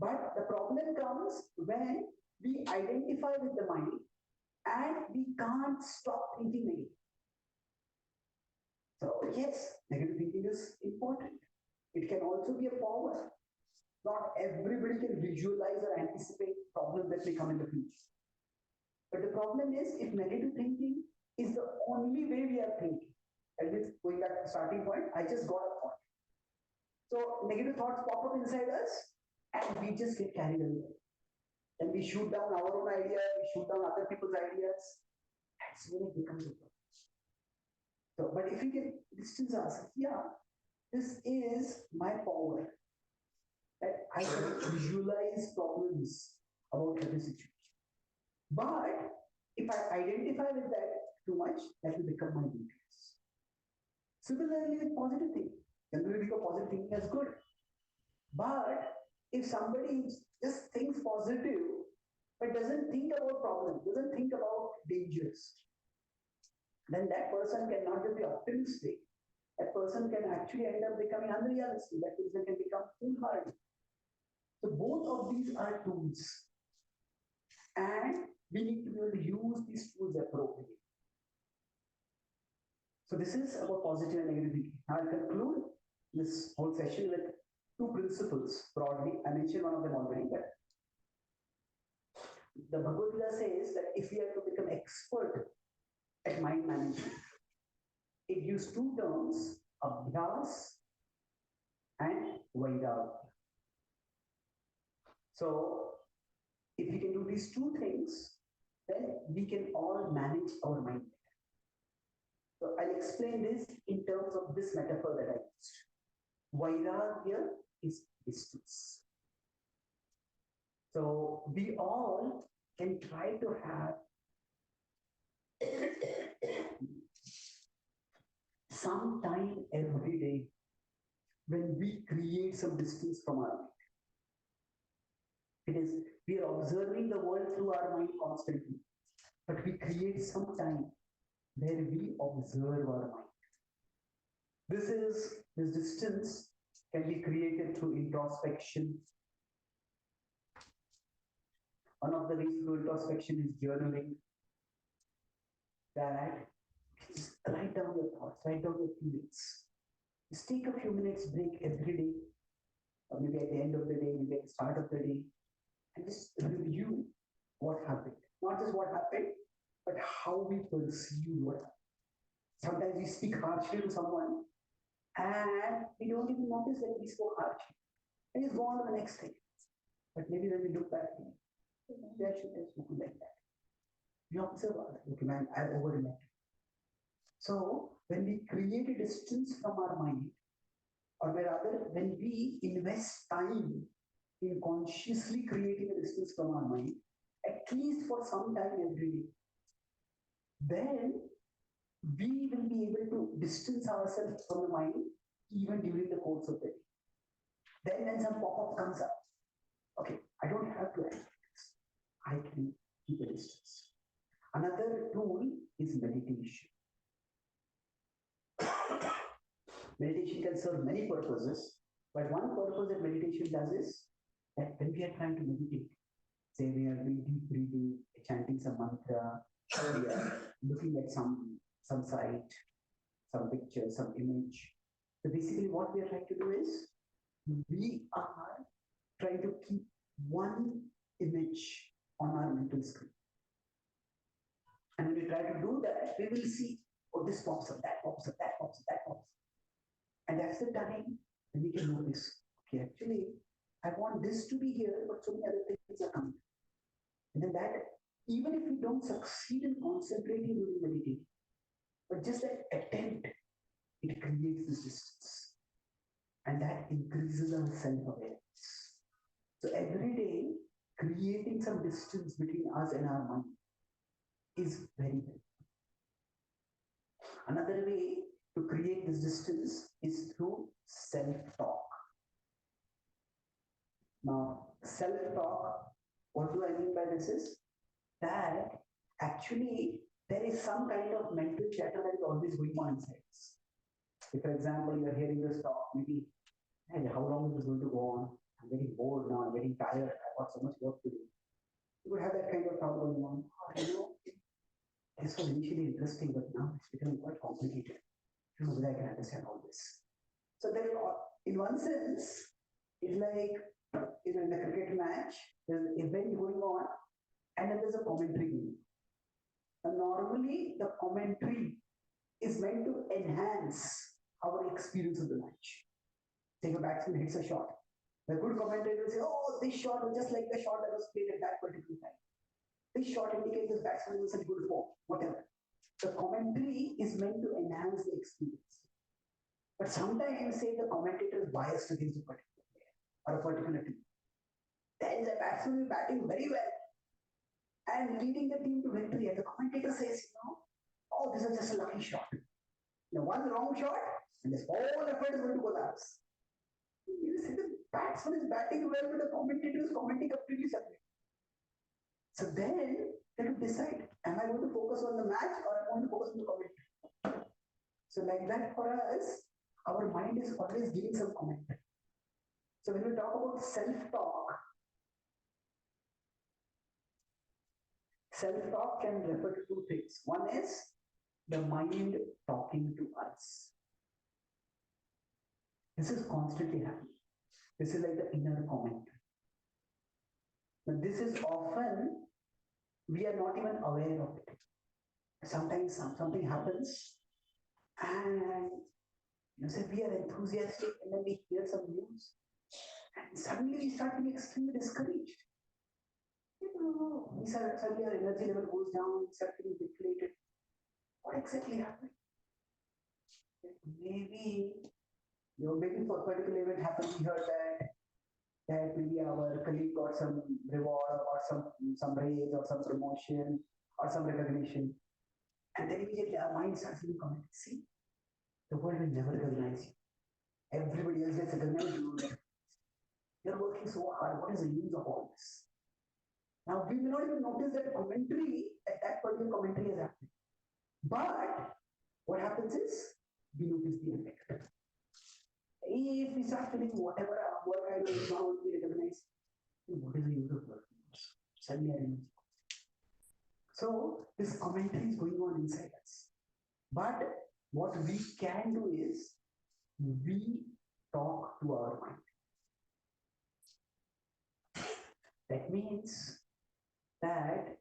S1: But the problem comes when we identify with the mind and we can't stop thinking negative. So yes, negative thinking is important. It can also be a power. Not everybody can visualize or anticipate problems that may come in the future. But the problem is, if negative thinking is the only way we are thinking, that means going back to the starting point, I just got a thought. So negative thoughts pop up inside us and we just get carried away. And we shoot down our own ideas, we shoot down other people's ideas, that's when it becomes a problem. So, but if we can distance ourselves, yeah, this is my power. That I can visualize problems about every situation. But if I identify with that too much, that will become my weakness. Similarly with positive thinking. Generally, because positive thinking is good. But if somebody just thinks positive, but doesn't think about problems, doesn't think about dangers, then that person cannot just be optimistic. That person can actually end up becoming unrealistic. That person can become foolhardy. So both of these are tools. And we need to be able to use these tools appropriately. So this is about positive and negative thinking. I'll conclude this whole session with two principles broadly. I mentioned one of them already, but the Bhagavad Gita says that if we are to become expert at mind management, it gives two terms, abhyas and vairagya. So if we can do these two things, then we can all manage our mind. So I'll explain this in terms of this metaphor that I used. Vairagya is distance. So we all can try to have some time every day when we create some distance from our mind. It is, we are observing the world through our mind constantly, but we create some time where we observe our mind. This distance can be created through introspection. One of the ways through introspection is journaling. That just write down your thoughts, write down your feelings. Just take a few minutes break every day, or maybe at the end of the day, maybe at the start of the day, and just review what happened. Not just what happened, but how we perceive what happened. Sometimes we speak harshly to someone, and we don't even notice that we spoke harshly. And just go on to the next thing. But maybe when we look back, maybe I should have spoken like that. We observe, okay, man, I overreacted. So when we create a distance from our mind, or rather when we invest time in consciously creating a distance from our mind, at least for some time every day, then we will be able to distance ourselves from the mind even during the course of the day. Then when some pop-up comes up, okay, I don't have to act like this. I can keep a distance. Another tool is meditation. Meditation can serve many purposes, but one purpose that meditation does is that when we are trying to meditate, say we are doing deep breathing, chanting some mantra, we are looking at some sight, some picture, some image. So basically what we are trying to do is, we are trying to keep one image on our mental screen. And when we try to do that, we will see, oh, this pops up, that pops up, that pops up, that pops up. And that's the time when we can notice, okay, actually, I want this to be here, but so many other things are coming. And then that, even if we don't succeed in concentrating during meditation, but just that attempt, it creates this distance. And that increases our self-awareness. So every day, creating some distance between us and our mind is very helpful. Another way to create this distance is through self-talk. Now, self-talk, what do I mean by this is that actually there is some kind of mental chatter that is always going on inside us. If, for example, you are hearing this talk, maybe, hey, how long is this going to go on? I'm getting bored now, I'm getting tired, I've got so much work to do. You would have that kind of thought going on. Oh, you know, this was initially interesting, but now it's becoming quite complicated. I don't know whether I can understand all this. So there, in one sense, it's like, you know, in a cricket match, there's an event going on, and then there's a commentary going on. And normally, the commentary is meant to enhance our experience of the match. Take a batsman hits a shot. The good commentator will say, oh, this shot was just like the shot that was played at that particular time. This shot indicates this batsman was in good form, whatever. meant to enhance the experience. But sometimes, say the commentator is biased against a particular player or a particular team. Then the batsman is batting very well and leading the team to victory. And the commentator says, oh, this is just a lucky shot. One wrong shot, and this whole effort is going to collapse. You see, the batsman is batting well, but the commentator is commenting completely separate. So then they have to decide, am I going to focus on the match or am I going to focus on the commentary? So like that for us, our mind is always giving some commentary. So when we talk about self-talk can refer to two things. One is the mind talking to us. This is constantly happening. This is like the inner commentary. But this is often, we are not even aware of it. Sometimes something happens and say we are enthusiastic and then we hear some news and suddenly we start being extremely discouraged. Suddenly our energy level goes down, we start feeling deflated. What exactly happened? Maybe for a particular event happened, we heard that maybe our colleague got some reward or some raise or some promotion or some recognition. And then immediately our mind starts being commented, see, the world will never recognize you. Everybody else gets recognized, you will. You're working so hard. What is the use of all this? Now, we may not even notice that commentary, that particular commentary is happening. But what happens is, we notice the effect. If we start feeling whatever our work I do is not going to be recognized, what is the use of work? Suddenly I know. So, this commentary is going on inside us. But what we can do is, we talk to our mind. That means that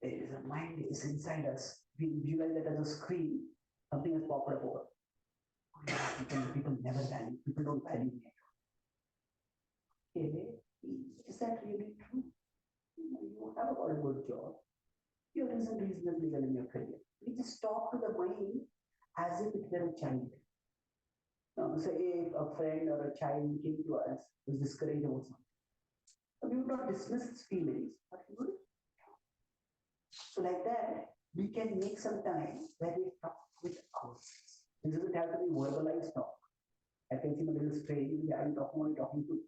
S1: there is a mind is inside us. We visualize that as a screen, something has popped up over. People never value, people don't value me. Okay, is that really true? You have got a good job. You're reasonably well in your career. We just talk to the mind as if it were a child. Say if a friend or a child came to us, was discouraged about something. We would not dismiss its feelings, but we would. So like that, we can make some time where we talk with ourselves. This doesn't have to be verbalized talk. I can see my little strange, I'm talking to.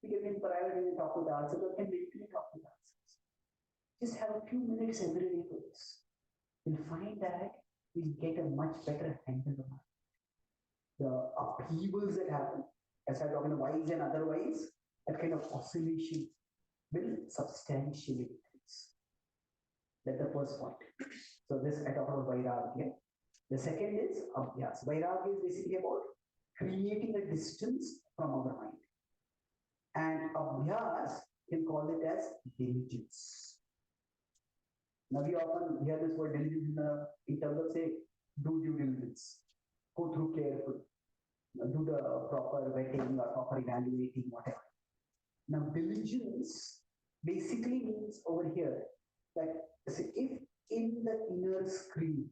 S1: We can in private and talk with ourselves, or can literally talk with ourselves. Just have a few minutes every day for this. You'll find that we get a much better handle on the upheavals that happen. As I'm talking wise and otherwise, that kind of oscillation will substantially decrease. That's the first point. So this I talk about Vairagya. The second is Abhyas. Vairagya is basically about creating a distance from our mind. And Abhyas, you can call it as diligence. Now we often hear this word diligence in terms of say, do due diligence, go through carefully, do the proper vetting or proper evaluating, whatever. Now diligence basically means over here that if in the inner screen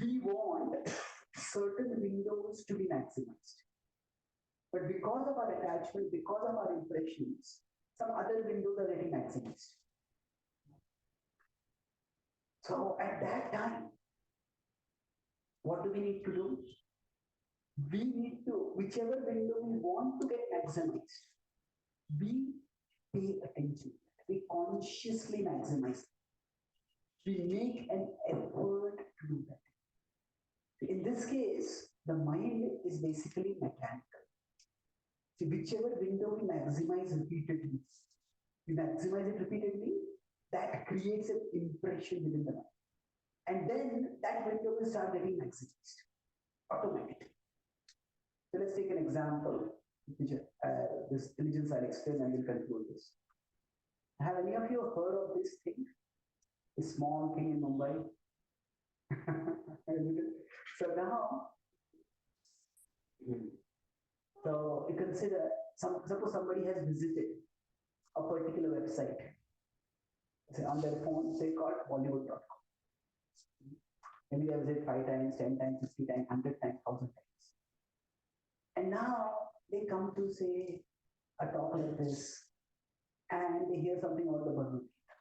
S1: we want certain windows to be maximized, but because of our attachment, because of our impressions, some other windows are getting maximized. So at that time, what do we need to do? We need to, whichever window we want to get maximized, we pay attention. We consciously maximize. We make an effort to do that. In this case, the mind is basically mechanical. So whichever window we maximize repeatedly, that creates an impression within the mind. And then that window will start getting maximized automatically. So let's take an example. This diligence I'll explain and we'll conclude this. Have any of you heard of this thing? A small thing in Mumbai? So now, so you consider, suppose somebody has visited a particular website, say on their phone, say called Bollywood.com. Maybe they visit 5 times, 10 times, 50 times, 100 times, 1,000 times. And now they come to say a talk like this and they hear something about the Bhagavad Gita.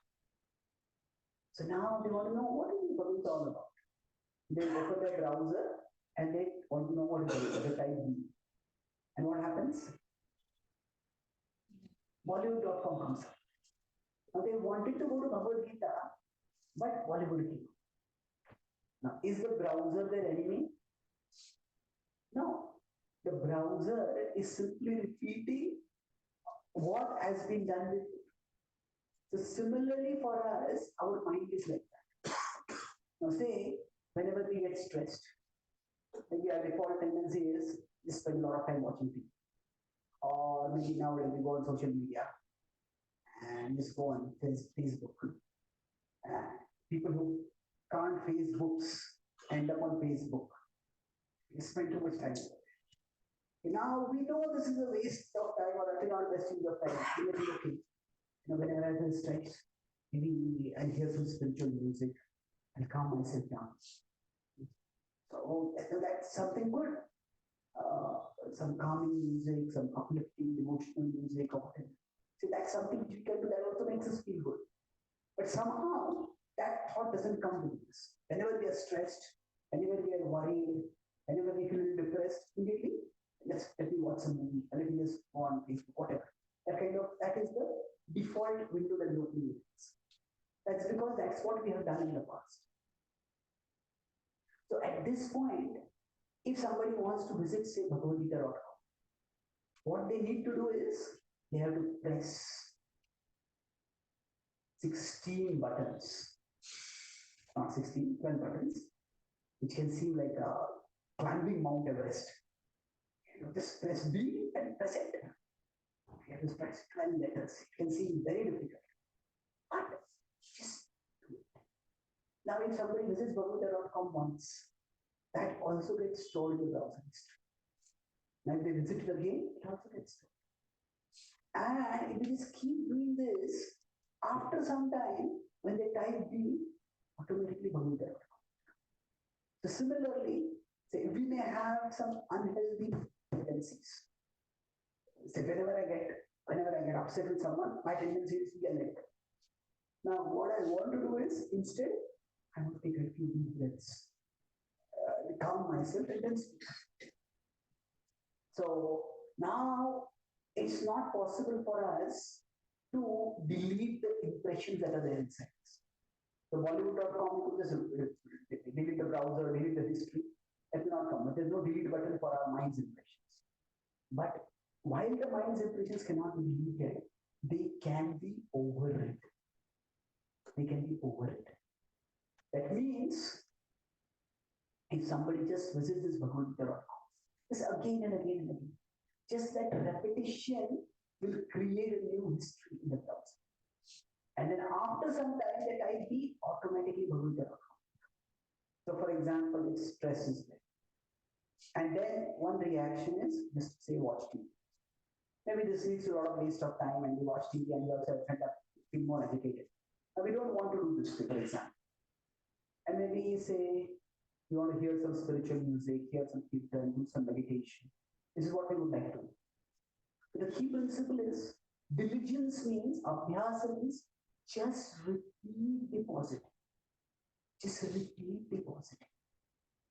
S1: So now they want to know what is the Bhagavad Gita all about. They open their browser and they want to know what is the type B. And what happens? Bollywood.com comes up. Now they wanted to go to Bhagavad Gita, but Bollywood came. Now, is the browser their enemy? No. The browser is simply repeating what has been done with it. So similarly for us, our mind is like that. Now say, whenever we get stressed, maybe our default tendency is to spend a lot of time watching TV. Or maybe nowadays we go on social media and just go on Facebook. People who can't face books end up on Facebook. We spend too much time there. Now we know this is a waste of time or actually not best use of time. We are okay. Whenever I feel stressed, maybe I hear some spiritual music and calm myself down. So that's something good. Some calming music, some uplifting, devotional music, or whatever. See, that's something which we can do that also makes us feel good. But somehow that thought doesn't come with us. Whenever we are stressed, whenever we are worried, whenever we feel depressed, immediately let me watch some movie, let me just go on Facebook, whatever. That is the default window that we open. That's because that's what we have done in the past. So at this point, if somebody wants to visit, say, bhagavad-gita.com, what they need to do is they have to press 16 buttons, not 16, 12 buttons, which can seem like a climbing Mount Everest. Just press B and press enter. You have to press 12 letters. It can seem very difficult. But just do it. Now, if somebody visits bhagavad-gita.com once, that also gets stored in the browser history. Now, if they visit it again, it also gets stored. And if they just keep doing this, after some time, when they type B, automatically bhagavad-gita.com. So similarly, say we may have some unhealthy tendencies. So whenever I get upset with someone, my tendency is to yell at them. Now, what I want to do is instead, I want to take a few deep breaths, calm myself, and then speak. So now it's not possible for us to delete the impressions that are there inside us. So Bollywood.com could just delete the browser, delete the history. That will not come. But there's no delete button for our mind's impressions. But while the mind's impressions cannot be deleted, they can be overridden. They can be overridden. That means if somebody just visits this bhagavad-gita.com, just again and again and again, just that repetition will create a new history in the browser. And then after some time, that ID automatically bhagavad-gita.com. So for example, it stresses them. And then one reaction is just say watch TV. Maybe this leads to a lot of waste of time and you watch TV and you also end up being more agitated. Now we don't want to do this, for example. And maybe say you want to hear some spiritual music, hear some kirtan, do some meditation. This is what we would like to do. But the key principle is diligence means, abhyasa means just repeat the positive. Just repeat the positive.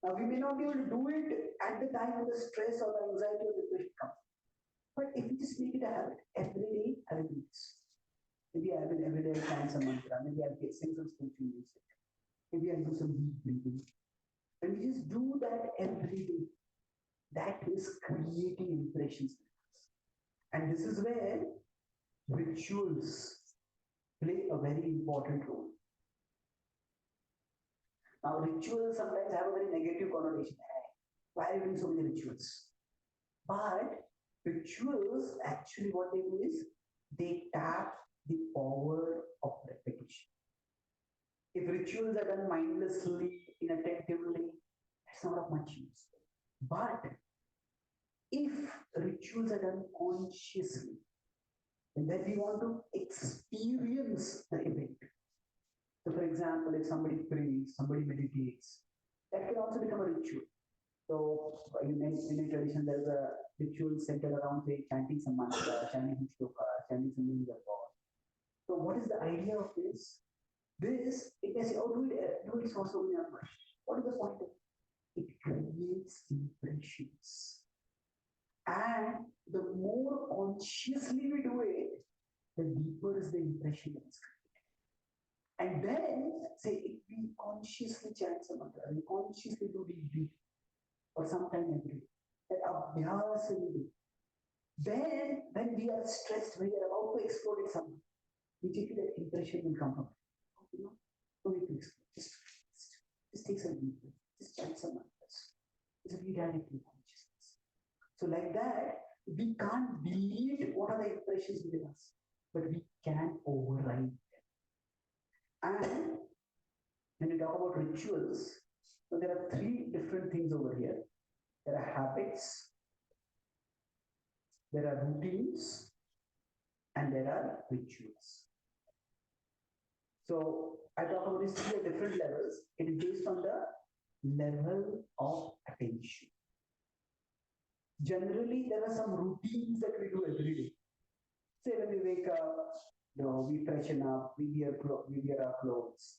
S1: Now we may not be able to do it at the time when the stress or the anxiety or depression comes. But if you just make it a habit, every day I will do this. Maybe I will every day chant some mantra, maybe I'll sing some spiritual music, maybe I'll do some deep breathing. And we just do that every day. That is creating impressions with us. And this is where rituals play a very important role. Now, rituals sometimes have a very negative connotation. Why are you doing so many rituals? But rituals, actually what they do is, they tap the power of repetition. If rituals are done mindlessly, inattentively, that's not of much use. But if rituals are done consciously, then we want to experience the event. So for example, if somebody prays, somebody meditates, That can also become a ritual. So in any tradition, there's a ritual centered around, say, chanting some mantra, chanting some shloka, chanting some names of God. So what is the idea of this? This, it may say, oh, do it for so many hours. What is the point of it? It creates impressions. And the more consciously we do it, the deeper is the impression that is created. And then, say, if we consciously chant some mantra, we consciously do deep breathing for some time every day, that abhyas will do. Then, when we are stressed, when we are about to explode it somewhere, immediately that impression will come up. You know, no need to explode. Just take some deep breath. Just chant some mantras. It's a redirecting consciousness. So like that, we can't delete what are the impressions within us, but we can override them. And when we talk about rituals, so there are three different things over here. There are habits, there are routines, and there are rituals. So I talk about these three at different levels. It is based on the level of attention. Generally, there are some routines that we do every day. Say when we wake up, we freshen up, we wear our clothes,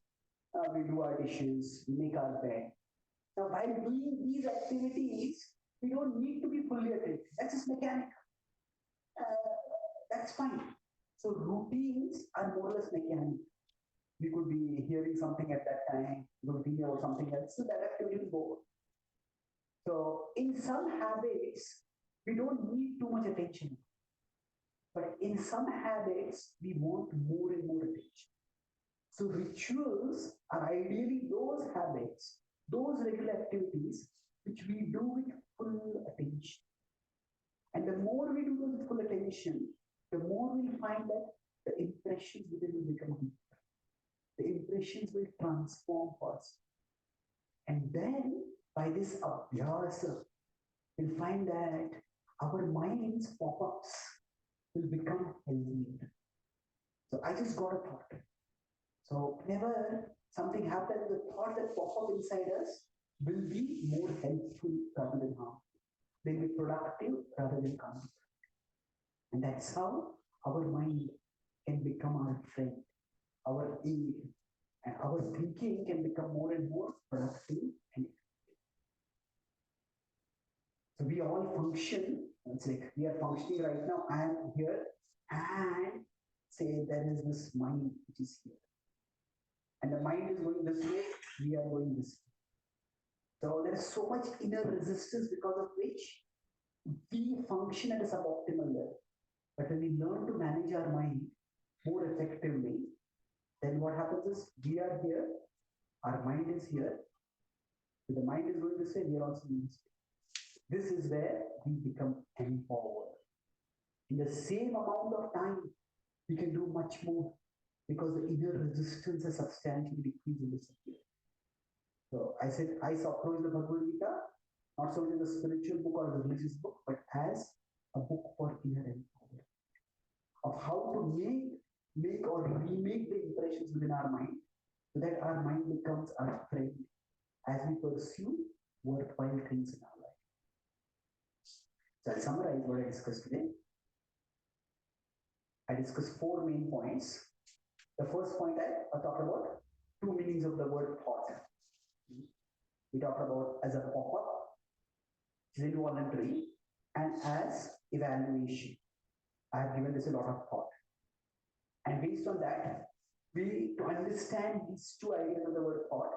S1: we do our dishes, we make our bed. Now, while doing these activities, we don't need to be fully attentive. That's just mechanical. That's fine. So routines are more or less mechanical. We could be hearing something at that time, we could be thinking about something else, so that activity will go on. So in some habits, we don't need too much attention. But in some habits, we want more and more attention. So rituals are ideally those habits, those regular activities which we do with full attention. And the more we do those with full attention, the more we'll find that the impressions within will become deeper. The impressions will transform us. And then by this abhyasa, we'll find that our mind's pop-ups will become healthier. So I just got a thought. So whenever something happens, the thought that pop up inside us will be more helpful rather than harmful. They'll be productive rather than counterproductive. And that's how our mind can become our friend, our aid, and our thinking can become more and more productive and effective. So we all function, it's like we are functioning right now, I am here, and say there is this mind which is here. And the mind is going this way, we are going this way. So there is so much inner resistance because of which we function at a suboptimal level. But when we learn to manage our mind more effectively, then what happens is we are here, our mind is here. So the mind is going this way, we are also going this way. This is where we become empowered. In the same amount of time, we can do much more because the inner resistance has substantially decreased and disappeared. So I said, I approach the Bhagavad Gita not solely as a spiritual book or a religious book, but as a book for inner empowerment of how to make or remake the impressions within our mind so that our mind becomes our friend as we pursue worthwhile things in our life. So I'll summarize what I discussed today. I discussed 4 main points. The first point I talked about 2 meanings of the word thought. We talked about as a pop-up, which is involuntary, and as evaluation. I have given this a lot of thought. And based on that, to understand these 2 ideas of the word thought,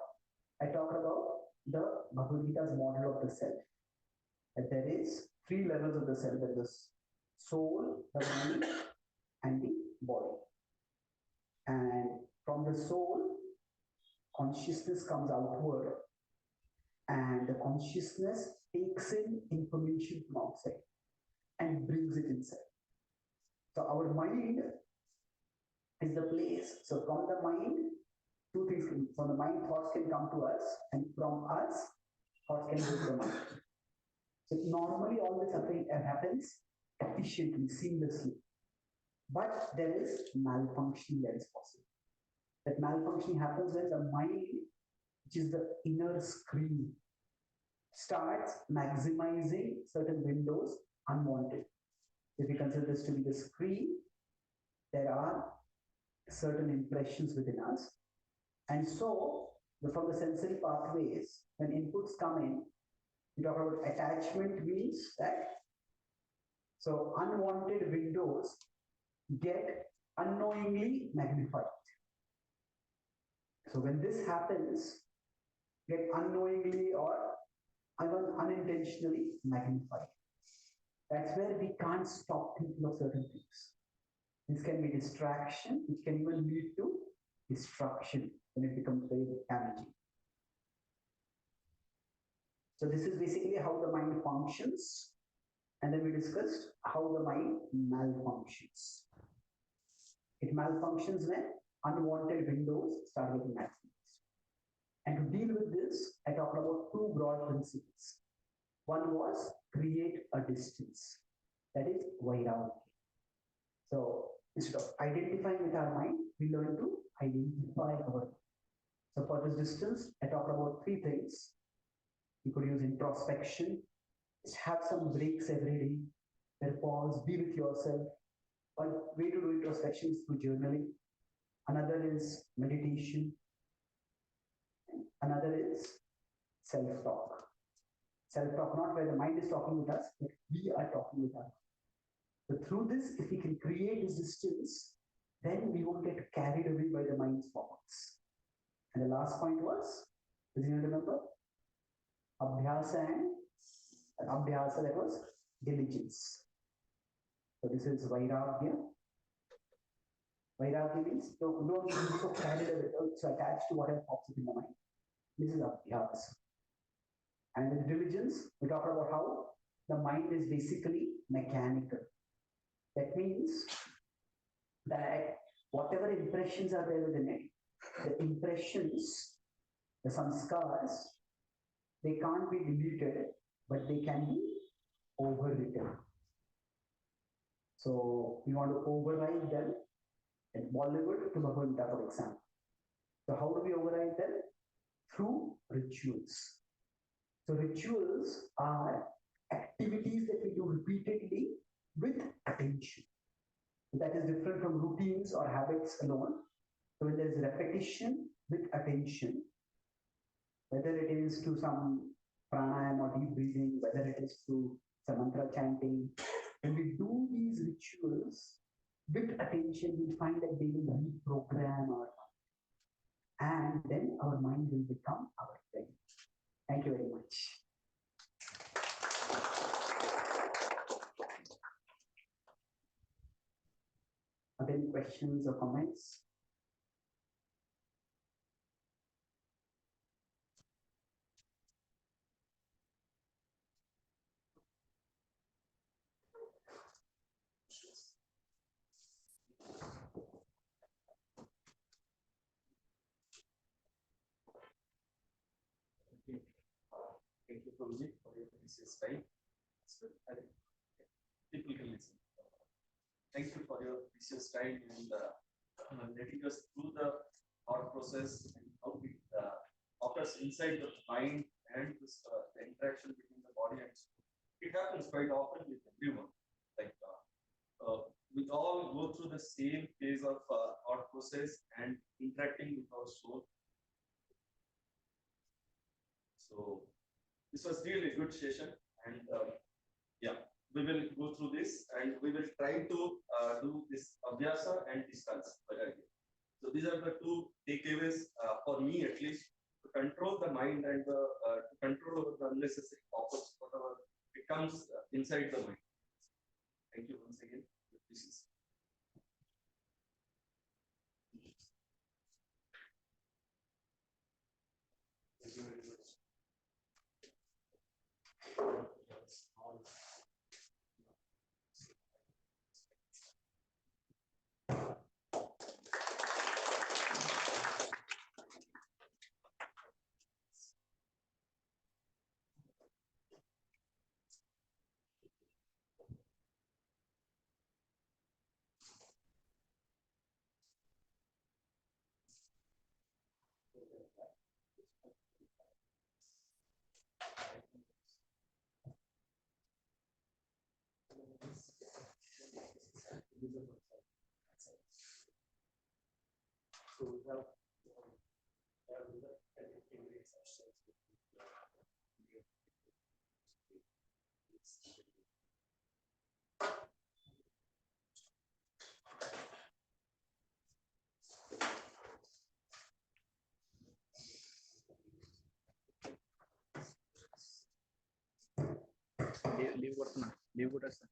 S1: I talked about the Bhagavad Gita's model of the self. That there is 3 levels of the self. There is the soul, the mind, and the body. And from the soul, consciousness comes outward, and the consciousness takes in information from outside and brings it inside. So our mind is the place. So from the mind, 2 things. From the mind, thoughts can come to us, and from us, thoughts can go to the mind. So normally all this happens efficiently, seamlessly. But there is malfunctioning that is possible. That malfunctioning happens when the mind which is the inner screen, starts maximizing certain windows unwanted. If we consider this to be the screen, there are certain impressions within us. And so, from the sensory pathways, when inputs come in, we talk about attachment means that, so unwanted windows get unknowingly magnified. So when this happens, get unknowingly or unintentionally magnified. That's where we can't stop thinking of certain things. This can be distraction, which can even lead to destruction when it becomes very damaging. So this is basically how the mind functions. And then we discussed how the mind malfunctions. It malfunctions when unwanted windows start getting maximized. And to deal with this, I talked about two broad principles. One was create a distance. That is Vairagya. So instead of identifying with our mind, we learn to identify our mind. So for this distance, I talked about three things. You could use introspection. Just have some breaks every day. Then pause, be with yourself. One way to do introspection is through journaling. Another is meditation. Another is self-talk. Self-talk, not where the mind is talking with us, but we are talking with us. But through this, if we can create this distance, then we won't get carried away by the mind's thoughts. And the last point was, does anyone remember? Abhyasa and Abhyasa, that was diligence. So this is Vairagya. Vairagya means don't be so carried away, so attached to whatever pops up in the mind. This is Abhyasa. And with diligence, we talk about how the mind is basically mechanical. That means that whatever impressions are there within it, the impressions, the samskars, they can't be deleted, but they can be overwritten. So we want to override them in Bollywood to Bhagavanta, for example. So how do we override them? Through rituals. So rituals are activities that we do repeatedly with attention. That is different from routines or habits alone. So when there is repetition with attention, whether it is to some pranayama or deep breathing, whether it is to some mantra chanting, when we do these rituals with attention, we find that they will reprogram our mind. And then our mind will become our friend. Thank you very much. Are there any questions or comments?
S3: Thank you, Prabhuji, for your precious time. People can listen. Thank you for your precious time and letting us through the thought process and how it occurs inside the mind and this, the interaction between the body and soul. It happens quite often with everyone. Like we all go through the same phase of thought process and interacting with our soul. So this was really a good session, and yeah, we will go through this and we will try to do this abhyasa and distance. So these are the two takeaways for me, at least, to control the mind and to control over the unnecessary thoughts, whatever it comes inside the mind. Thank you once again. This is. Thank you very much.
S4: So we have integrate substance.
S5: Leave కొడుతున్నా leave కొట్టేస్తా